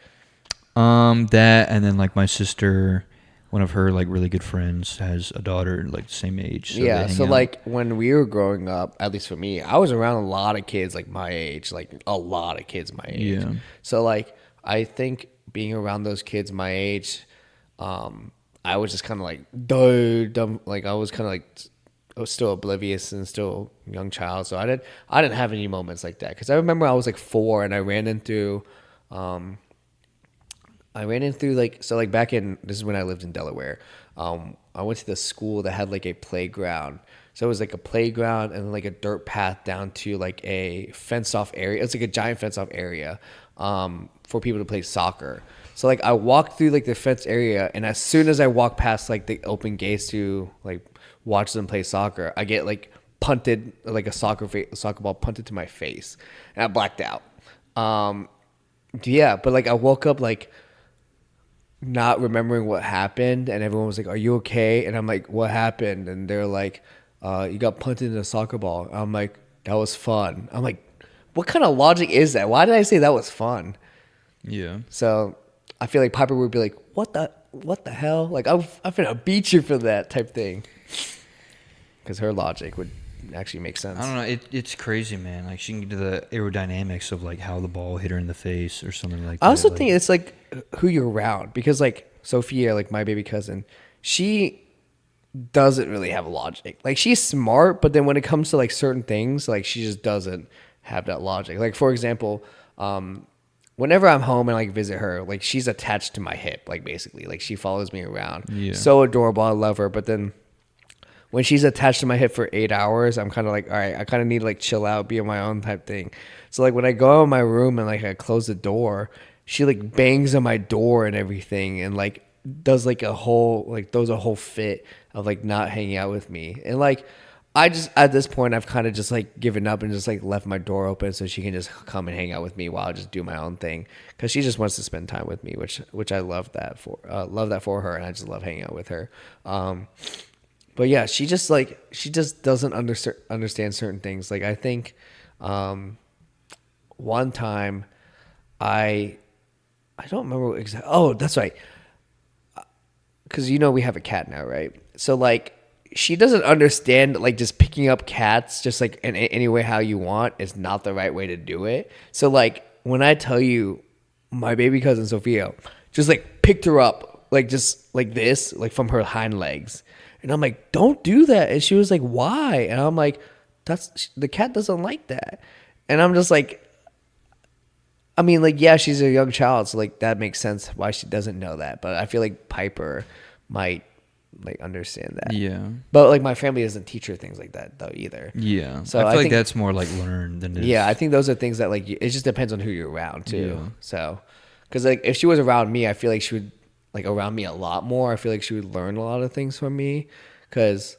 That, and then like my sister, one of her like really good friends has a daughter like the same age. So yeah, they so hang out. like when we were growing up, at least for me, I was around a lot of kids like my age, like a lot of kids my age. Yeah. So like I think being around those kids my age, I was just kind of like dumb, like I was kind of like I was still oblivious and still a young child. So I didn't have any moments like that, because I remember I was like 4 and I ran into like, so like back in, this is when I lived in Delaware. I went to the school that had like a playground. So it was like a playground and like a dirt path down to like a fenced off area. It's like a giant fenced off area for people to play soccer. So like I walked through like the fenced area, and as soon as I walk past like the open gates to like watch them play soccer, I get like punted, like a soccer ball punted to my face, and I blacked out. Yeah, but like I woke up like not remembering what happened, and everyone was like, are you okay? And I'm like, what happened? And they're like, you got punted in a soccer ball. I'm like, that was fun. I'm like, what kind of logic is that? Why did I say that was fun? Yeah. So I feel like Piper would be like, what the hell? Like I'm finna beat you for that type thing, because her logic would actually make sense. I don't know. It's crazy, man. Like she can get to the aerodynamics of like how the ball hit her in the face or something like that. I also like, think it's like who you're around, because like Sophia, like my baby cousin, she doesn't really have logic. Like she's smart, but then when it comes to like certain things, like she just doesn't have that logic. Like for example, whenever I'm home and like visit her, like she's attached to my hip, like basically, like she follows me around. Yeah. So adorable, I love her. But then when she's attached to my hip for 8 hours, I'm kind of like, all right, I kind of need to like chill out, be on my own type thing. So like when I go in my room and like I close the door, she like bangs on my door and everything, and like does like throws a whole fit of like not hanging out with me. And like I just, at this point, I've kind of just like given up and just like left my door open so she can just come and hang out with me while I just do my own thing, because she just wants to spend time with me, which I love that for her, and I just love hanging out with her. But yeah, she just doesn't understand certain things. Like I think one time I don't remember exactly. Oh, that's right. Because we have a cat now, right? So like she doesn't understand like just picking up cats just like in any way how you want is not the right way to do it. So like when I tell you my baby cousin Sophia just like picked her up like just like this, like from her hind legs. And I'm like, don't do that. And she was like, why? And I'm like, the cat doesn't like that. And I'm just like, I mean, like, yeah, she's a young child, so like that makes sense why she doesn't know that. But I feel like Piper might like understand that. Yeah. But like my family doesn't teach her things like that though either. Yeah. So I feel like think that's more like learned than it is. Yeah, I think those are things that like it just depends on who you're around too. Yeah. So, because like if she was around me, I feel like she would like around me a lot more. I feel like she would learn a lot of things from me, because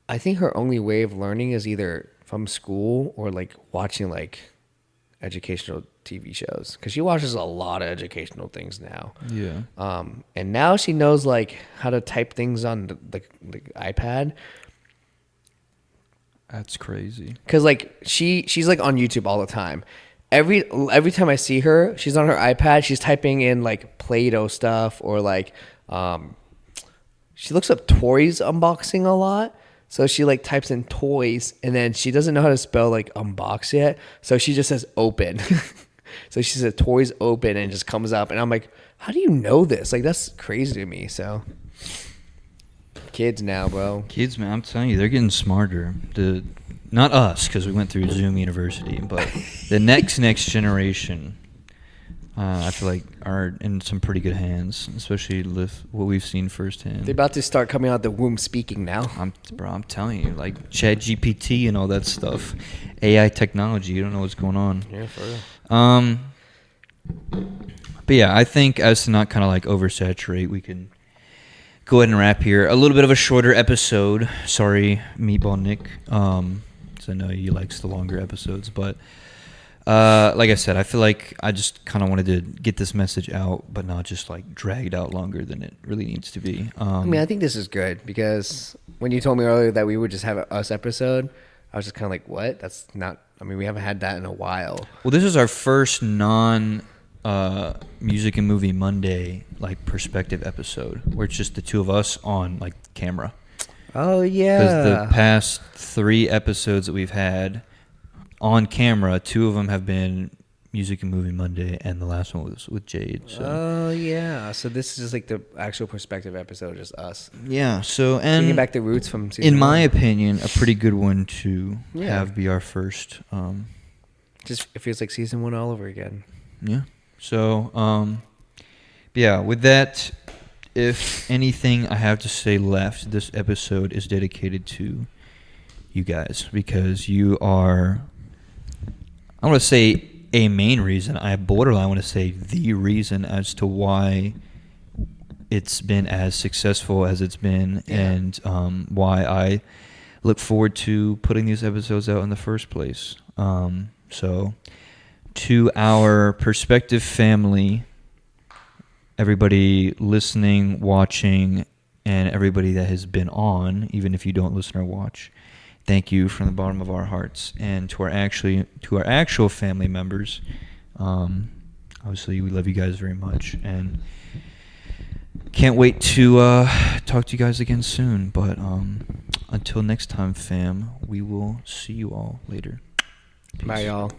I think her only way of learning is either from school or like watching like educational TV shows, because she watches a lot of educational things now. Yeah. And now she knows like how to type things on the iPad. That's crazy. Because like she's like on YouTube all the time. Every time I see her, she's on her iPad. She's typing in like Play-Doh stuff, or like she looks up toys unboxing a lot. So she like types in toys, and then she doesn't know how to spell like unbox yet. So she just says open. So she says toys open, and it just comes up. And I'm like, how do you know this? Like that's crazy to me. So Kids now, bro. Kids, man, I'm telling you, they're getting smarter. Not us, because we went through Zoom University, but the next generation, I feel like, are in some pretty good hands, especially with what we've seen firsthand. They're about to start coming out the womb speaking now. I'm telling you, like ChatGPT and all that stuff, AI technology. You don't know what's going on. Yeah, for real. But yeah, I think as to not kind of like oversaturate, we can go ahead and wrap here. A little bit of a shorter episode. Sorry, Meatball Nick. 'Cause I know he likes the longer episodes, but like I said, I feel like I just kind of wanted to get this message out, but not just like dragged out longer than it really needs to be. I mean, I think this is good because when you told me earlier that we would just have an us episode, I was just kind of like, what? That's not. I mean, we haven't had that in a while. Well, this is our first music and movie Monday like perspective episode where it's just the two of us on like camera. Oh yeah. Because the past 3 episodes that we've had on camera, 2 of them have been music and movie Monday, and the last one was with Jade. So. Oh yeah. So this is just like the actual perspective episode, just us. Yeah. So and bringing back the roots from season in my 1. opinion, a pretty good one to have be our first. Just it feels like season 1 all over again. Yeah. So, yeah, with that, if anything I have to say left, this episode is dedicated to you guys because you are, I want to say a main reason, I borderline want to say the reason as to why it's been as successful as it's been and why I look forward to putting these episodes out in the first place. So... to our perspective family, everybody listening, watching, and everybody that has been on, even if you don't listen or watch, thank you from the bottom of our hearts. And to our actual family members, obviously we love you guys very much, and can't wait to talk to you guys again soon. But until next time, fam, we will see you all later. Peace. Bye, y'all.